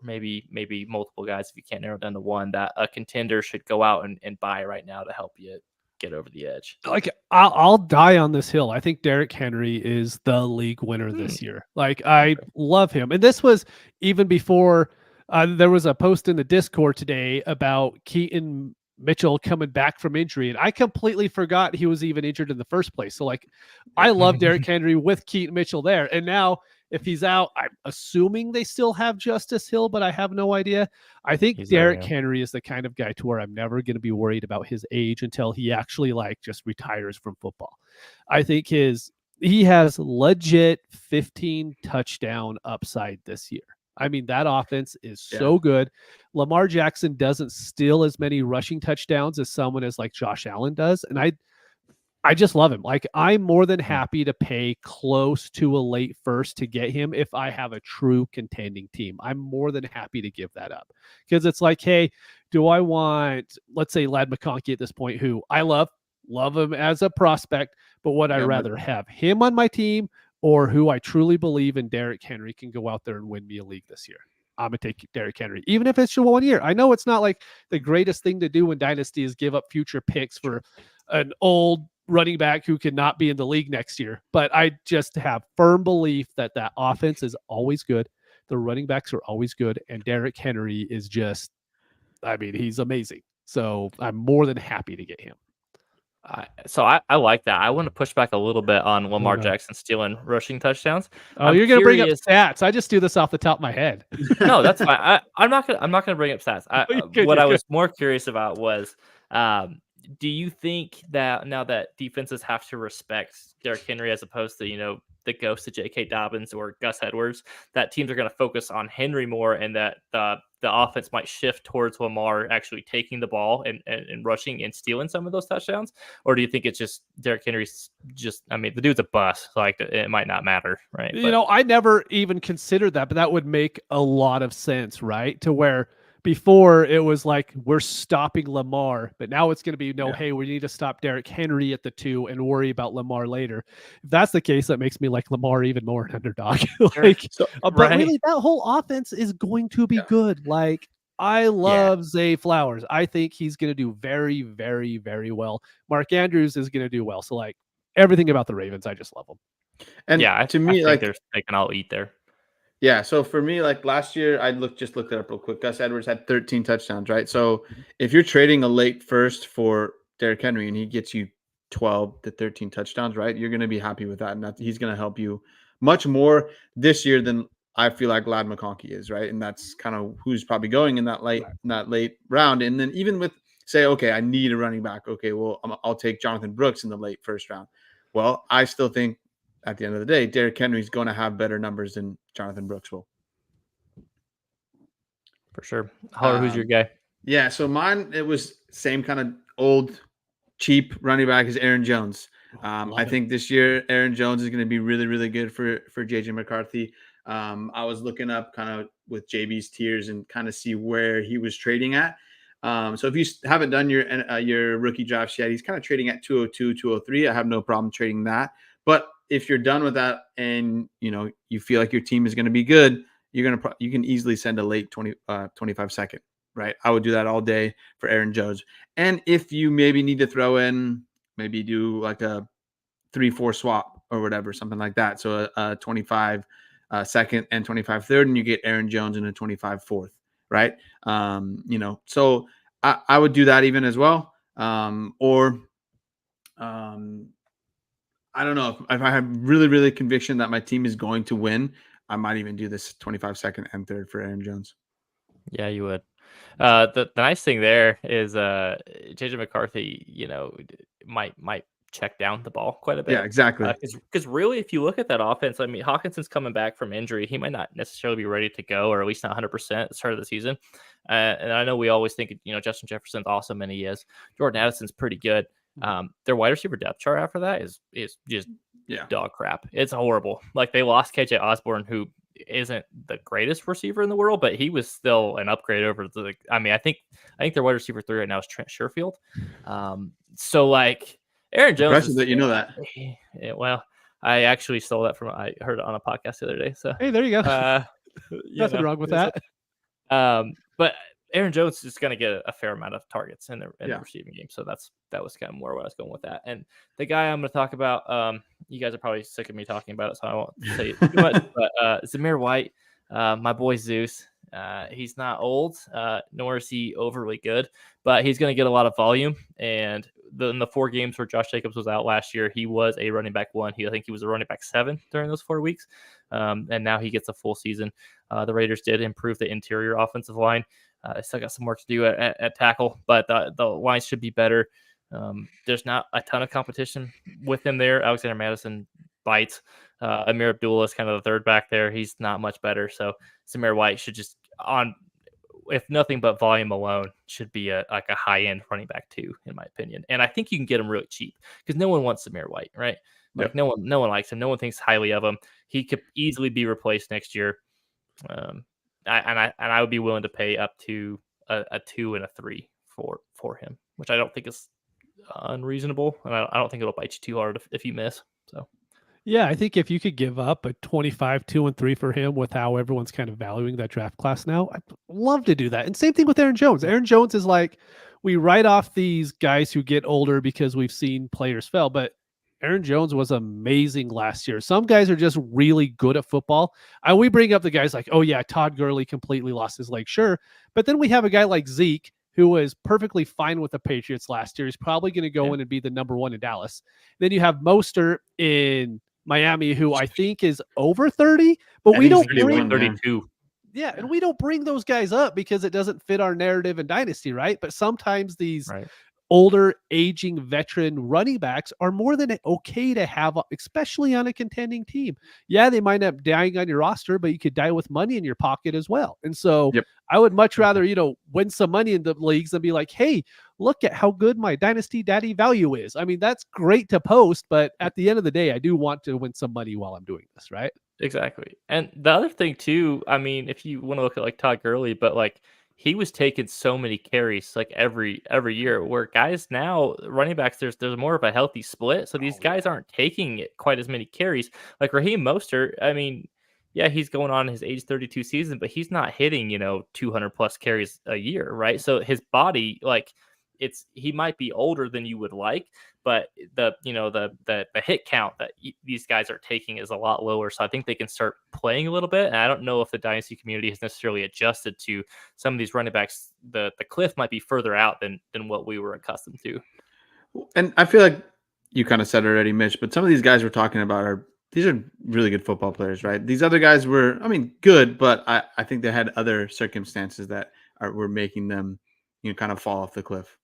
S1: maybe multiple guys, if you can't narrow it down to one, that a contender should go out and buy right now to help you get over the edge.
S2: Like I'll die on this hill. I think Derrick Henry is the league winner this year. Like I love him, and this was even before there was a post in the Discord today about Keaton Mitchell coming back from injury, and I completely forgot he was even injured in the first place. So like, I love Derrick Henry with Keaton Mitchell there, and now if he's out, I'm assuming they still have Justice Hill, but I have no idea. I think Derrick Henry is the kind of guy to where I'm never going to be worried about his age until he actually like just retires from football. I think he has legit 15 touchdown upside this year. I mean, that offense is so good. Lamar Jackson doesn't steal as many rushing touchdowns as someone as like Josh Allen does. And I just love him. Like, I'm more than happy to pay close to a late first to get him if I have a true contending team. I'm more than happy to give that up because it's like, hey, do I want, let's say, Ladd McConkey at this point, who I love him as a prospect, but would I rather have him on my team or who I truly believe in Derrick Henry can go out there and win me a league this year? I'm going to take Derrick Henry, even if it's just 1 year. I know it's not like the greatest thing to do in Dynasty is give up future picks for an old running back who cannot be in the league next year. But I just have firm belief that offense is always good. The running backs are always good. And Derrick Henry is just, I mean, he's amazing. So I'm more than happy to get him.
S1: So I like that. I want to push back a little bit on Lamar Jackson stealing rushing touchdowns.
S2: Oh, you're going to bring up stats. I just do this off the top of my head.
S1: No, that's fine. I'm not gonna bring up stats. What I was more curious about was, do you think that now that defenses have to respect Derrick Henry as opposed to, the ghost of J.K. Dobbins or Gus Edwards, that teams are going to focus on Henry more and that the offense might shift towards Lamar actually taking the ball and rushing and stealing some of those touchdowns? Or do you think it's just Derrick Henry's the dude's a bust. Like, it might not matter, right?
S2: I never even considered that, but that would make a lot of sense, right? To where before it was like we're stopping Lamar, but now it's going to be hey, we need to stop Derrick Henry at the 2 and worry about Lamar later. If that's the case, that makes me like Lamar even more an underdog. But really, that whole offense is going to be good. Like, I love Zay Flowers. I think he's going to do very, very, very well. Mark Andrews is going to do well. So like everything about the Ravens, I just love them.
S3: And to me,
S1: I think they can all eat there.
S3: Yeah, so for me, like last year, I looked it up real quick. Gus Edwards had 13 touchdowns, right? So if you're trading a late first for Derrick Henry and he gets you 12 to 13 touchdowns, right, you're going to be happy with that. And he's going to help you much more this year than I feel like Ladd McConkey is, right? And that's kind of who's probably going in that late round. And then even with, say, okay, I need a running back. Okay, well, I'll take Jonathan Brooks in the late first round. Well, I still think at the end of the day, Derrick Henry's going to have better numbers than Jonathan Brooks will.
S1: For sure. Holler, who's your guy?
S3: Yeah, so mine, it was same kind of old, cheap running back as Aaron Jones. I think this year Aaron Jones is going to be really, really good for JJ McCarthy. I was looking up kind of with JB's tiers and kind of see where he was trading at. So if you haven't done your rookie drafts yet, he's kind of trading at 202, 203. I have no problem trading that. But if you're done with that and you feel like your team is going to be good, you can easily send a late 25 second, right? I would do that all day for Aaron Jones. And if you maybe need to throw in, maybe do like a 3-4 swap or whatever, something like that. So a 25 second and 25 third, and you get Aaron Jones in a 25 fourth, right? So I would do that even as well. I don't know if I have really, really conviction that my team is going to win, I might even do this 25 second and third for Aaron Jones.
S1: Yeah, you would. The nice thing there is JJ McCarthy, might check down the ball quite a bit.
S3: Yeah, exactly.
S1: Because really, if you look at that offense, I mean, Hawkinson's coming back from injury. He might not necessarily be ready to go, or at least not 100% at the start of the season. And I know we always think, Justin Jefferson's awesome, and he is. Jordan Addison's pretty good. Their wide receiver depth chart after that is just dog crap. It's horrible. Like, they lost KJ Osborne, who isn't the greatest receiver in the world, but he was still an upgrade over I think their wide receiver 3 right now is Trent Sherfield. So like Aaron Jones.
S3: Impressive that you know that.
S1: Yeah, well, I actually stole that I heard it on a podcast the other day. So
S2: hey, there you go. Nothing wrong with that.
S1: But Aaron Jones is going to get a fair amount of targets in the receiving game. So that was kind of more where I was going with that. And the guy I'm going to talk about, you guys are probably sick of me talking about it, so I won't say it too much. But Zamir White, my boy Zeus, he's not old, nor is he overly good, but he's going to get a lot of volume. And in the 4 games where Josh Jacobs was out last year, he was a running back 1. I think he was a running back 7 during those 4 weeks. And now he gets a full season. The Raiders did improve the interior offensive line. Still got some work to do at tackle, but the line should be better. There's not a ton of competition with him there. Alexander Madison bites. Amir Abdullah is kind of the third back there. He's not much better. So Zamir White should just, if nothing but volume alone, should be a high-end running back 2, in my opinion. And I think you can get him really cheap because no one wants Zamir White, right? Like no one likes him. No one thinks highly of him. He could easily be replaced next year. I would be willing to pay up to a 2 and a 3 for him, which I don't think is unreasonable, and I don't think it'll bite you too hard if you miss. So,
S2: yeah, I think if you could give up a 25, 2 and 3 for him with how everyone's kind of valuing that draft class now, I'd love to do that. And same thing with Aaron Jones. Aaron Jones is like, we write off these guys who get older because we've seen players fail, but Aaron Jones was amazing last year. Some guys are just really good at football. We bring up the guys like, oh yeah, Todd Gurley completely lost his leg. Sure. But then we have a guy like Zeke who was perfectly fine with the Patriots last year. He's probably going to go in and be the number 1 in Dallas. Then you have Mostert in Miami, who I think is over 30, but we don't bring
S1: 32.
S2: Yeah, and we don't bring those guys up because it doesn't fit our narrative in Dynasty, right? But sometimes these older, aging veteran running backs are more than okay to have, especially on a contending team. Yeah, they might end up dying on your roster, but you could die with money in your pocket as well. And so I would much rather, win some money in the leagues and be like, hey, look at how good my Dynasty Daddy value is. I mean, that's great to post, but at the end of the day, I do want to win some money while I'm doing this, right?
S1: Exactly. And the other thing too, I mean, if you want to look at like Todd Gurley, but like he was taking so many carries like every year, where guys now, running backs, there's more of a healthy split. So these guys aren't taking it quite as many carries. Like Raheem Mostert, I mean, yeah, he's going on his age 32 season, but he's not hitting, 200 plus carries a year, right? So his body, like he might be older than you would like, but the hit count that these guys are taking is a lot lower. So I think they can start playing a little bit. And I don't know if the Dynasty community has necessarily adjusted to some of these running backs. The cliff might be further out than what we were accustomed to.
S3: And I feel like you kind of said it already, Mitch, but some of these guys we're talking about these are really good football players, right? These other guys were, good, but I think they had other circumstances that were making them, kind of fall off the cliff.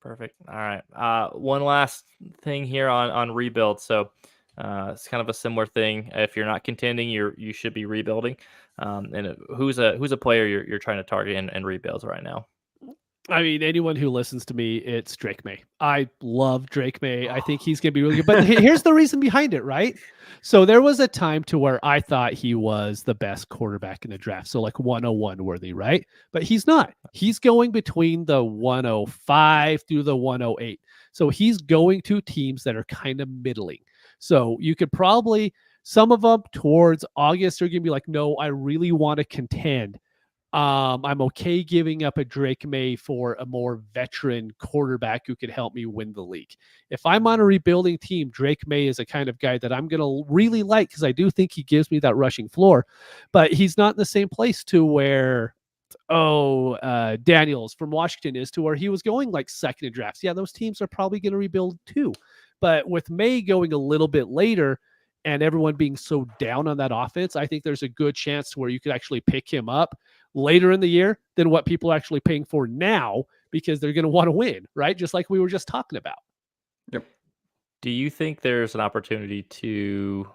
S1: Perfect. All right. One last thing here on rebuild. So it's kind of a similar thing. If you're not contending, you should be rebuilding. And who's a player you're trying to target and rebuilds right now?
S2: I mean, anyone who listens to me, it's Drake May. I love Drake May. I think he's going to be really good. But here's the reason behind it, right? So there was a time to where I thought he was the best quarterback in the draft. So like 101 worthy, right? But he's not. He's going between the 105 through the 108. So he's going to teams that are kind of middling. So you could probably, some of them towards August are going to be like, no, I really want to contend. I'm okay giving up a Drake May for a more veteran quarterback who could help me win the league. If I'm on a rebuilding team, Drake May is a kind of guy that I'm going to really like because I do think he gives me that rushing floor, but he's not in the same place to where, Daniels from Washington is, to where he was going like second in drafts. Yeah, those teams are probably going to rebuild too. But with May going a little bit later and everyone being so down on that offense, I think there's a good chance to where you could actually pick him up later in the year than what people are actually paying for now because they're going to want to win, right? Just like we were just talking about.
S3: Yep.
S1: Do you think there's an opportunity to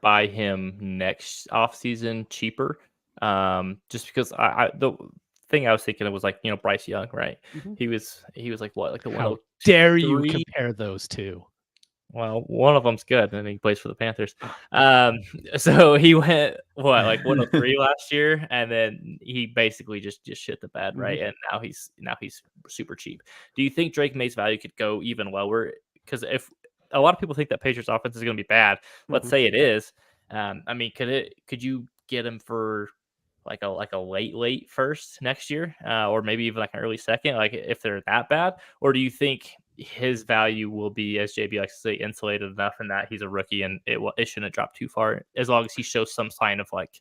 S1: buy him next offseason cheaper? Just because the thing I was thinking was like, Bryce Young, right? Mm-hmm. He was like what, like the
S2: How dare you compare those two?
S1: Well, one of them's good, and he plays for the Panthers. So he went like 103 last year, and then he basically just shit the bed, right? And now he's super cheap. Do you think Drake May's value could go even lower? Because if a lot of people think that Patriots offense is going to be bad, let's say it is. I mean, could you get him for like a late first next year, or maybe even like an early second, like if they're that bad? Or do you think his value will be, as JB likes to say, insulated enough in that he's a rookie and it shouldn't drop too far as long as he shows some sign of like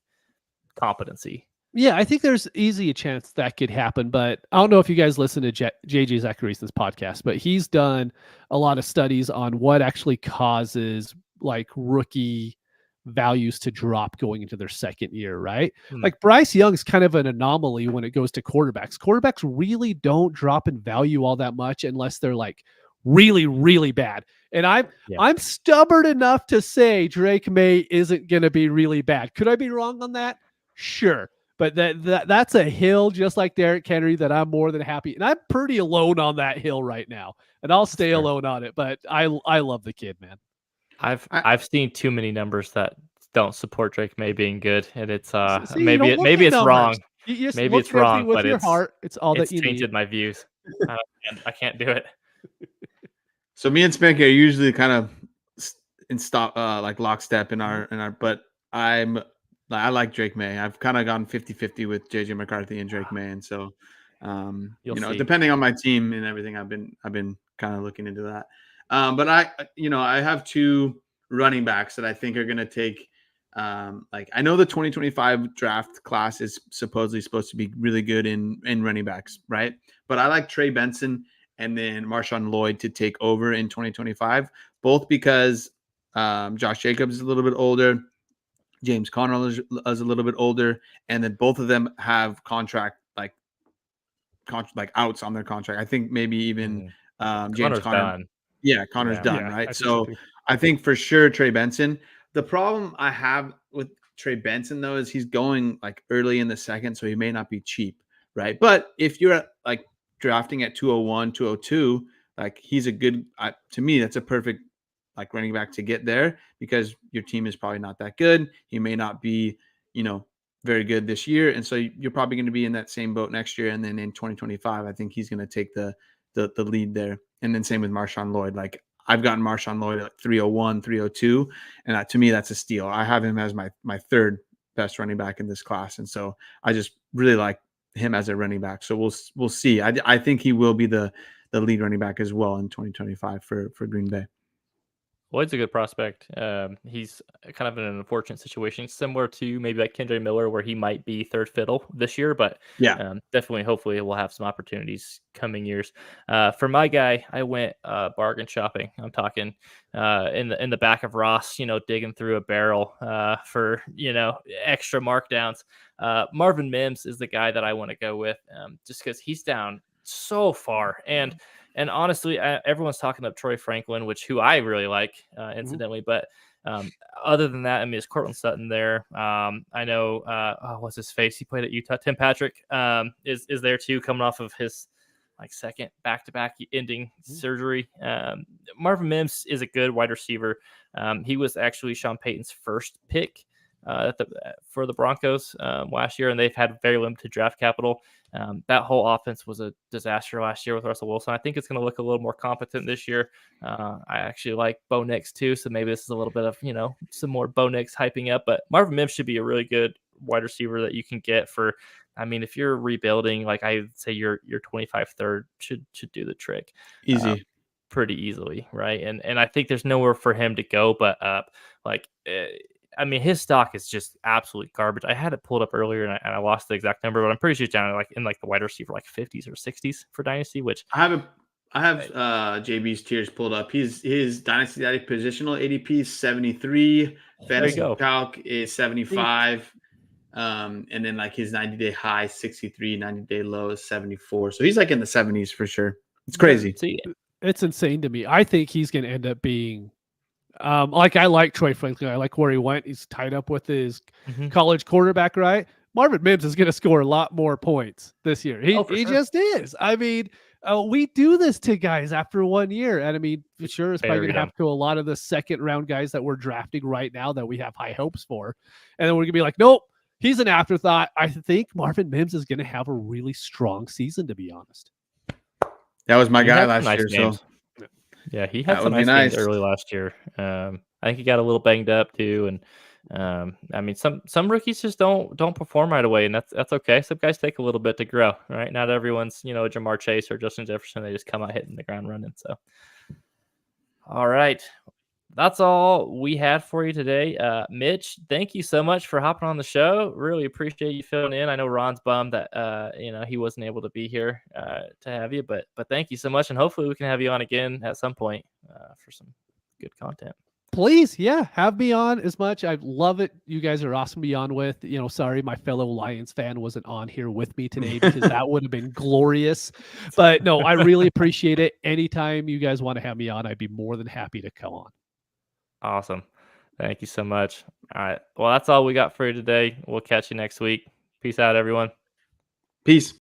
S1: competency?
S2: Yeah, I think there's easy a chance that could happen, but I don't know if you guys listen to JJ Zacharyason's podcast, but he's done a lot of studies on what actually causes like rookie values to drop going into their second year, right? Like Bryce Young's kind of an anomaly when it goes to quarterbacks. Quarterbacks really don't drop in value all that much unless they're like really, really bad. And I'm stubborn enough to say Drake May isn't going to be really bad. Could I be wrong on that? Sure. But that's a hill just like Derrick Henry that I'm more than happy. And I'm pretty alone on that hill right now. And I'll stay alone on it. But I love the kid, man.
S1: I've seen too many numbers that don't support Drake May being good, and it's
S2: See,
S1: maybe it's wrong.
S2: Maybe
S1: it's wrong, but
S2: your heart. It's all that you
S1: tainted
S2: need.
S1: my views. I can't do it.
S3: So me and Spanky are usually kind of in like lockstep in our but I like Drake May. I've kind of gone 50-50 with JJ McCarthy and Drake May. And so depending on my team and everything, I've been kind of looking into that. But I have two running backs that I think are going to take like I know the 2025 draft class is supposedly supposed to be really good in running backs, right? But I like Trey Benson and then Marshawn Lloyd to take over in 2025, both because Josh Jacobs is a little bit older. James Conner is a little bit older, and then both of them have contract outs on their contract. I think maybe even James Conner.
S1: Done.
S3: Yeah, Connor's done, right?
S2: So
S3: I think for sure Trey Benson. The problem I have with Trey Benson though is he's going like early in the second, so he may not be cheap, right? But if you're like drafting at 201, 202, like he's a good to me that's a perfect like running back to get there because your team is probably not that good. You may not be, very good this year. And so you're probably going to be in that same boat next year. And then in 2025, I think he's going to take the lead there. And then same with Marshawn Lloyd. Like I've gotten Marshawn Lloyd at 301, 302. And to me, that's a steal. I have him as my third best running back in this class. And so I just really like him as a running back. So we'll see. I think he will be the lead running back as well in 2025 for Green Bay.
S1: Lloyd's a good prospect. He's kind of in an unfortunate situation, similar to maybe like Kendre Miller, where he might be third fiddle this year. But definitely, hopefully, we'll have some opportunities coming years. For my guy, I went bargain shopping. I'm talking in the back of Ross, digging through a barrel for extra markdowns. Marvin Mims is the guy that I want to go with, just because he's down so far. And honestly, everyone's talking up Troy Franklin, who I really like, incidentally. But other than that, I mean, it's Cortland Sutton there. I know, what's his face? He played at Utah. Tim Patrick is there too, coming off of his second back-to-back ending surgery. Marvin Mims is a good wide receiver. He was actually Sean Payton's first pick for the Broncos last year, and they've had very limited draft capital. That whole offense was a disaster last year with Russell Wilson. I think it's going to look a little more competent this year. I actually like Bo Nix too, so maybe this is a little bit of some more Bo Nix hyping up. But Marvin Mims should be a really good wide receiver that you can get for. I mean, if you're rebuilding, like I would say, your 25 third should do the trick pretty easily, right? And I think there's nowhere for him to go but up. I mean, his stock is just absolute garbage. I had it pulled up earlier and I lost the exact number, but I'm pretty sure it's down in the wide receiver 50s or 60s for Dynasty. Which
S3: I have JB's tiers pulled up. His Dynasty Daddy positional ADP is 73. Fantasy Calc is 75. And then his 90-day high 63, 90-day low is 74. So he's in the 70s for sure. It's crazy.
S2: It's insane to me. I think he's going to end up being. I like Troy Franklin. I like where he went. He's tied up with his college quarterback, right? Marvin Mims is going to score a lot more points this year. He just is. I mean, we do this to guys after 1 year. And I mean, for sure, it's probably going to happen to a lot of the second round guys that we're drafting right now that we have high hopes for. And then we're going to be like, nope, he's an afterthought. I think Marvin Mims is going to have a really strong season, to be honest.
S3: That was my guy last year.
S1: Games. Yeah, he had some nice games early last year. I think he got a little banged up too, and I mean, some rookies just don't perform right away, and that's okay. Some guys take a little bit to grow, right? Not everyone's, a Jamar Chase or Justin Jefferson. They just come out hitting the ground running. So, all right. That's all we had for you today. Mitch, thank you so much for hopping on the show. Really appreciate you filling in. I know Ron's bummed that he wasn't able to be here to have you, but thank you so much, and hopefully we can have you on again at some point for some good content.
S2: Please, yeah, have me on as much. I love it. You guys are awesome to be on with. Sorry my fellow Lions fan wasn't on here with me today because that would have been glorious. But no, I really appreciate it. Anytime you guys want to have me on, I'd be more than happy to come on.
S1: Awesome. Thank you so much. All right. Well, that's all we got for you today. We'll catch you next week. Peace out, everyone.
S3: Peace.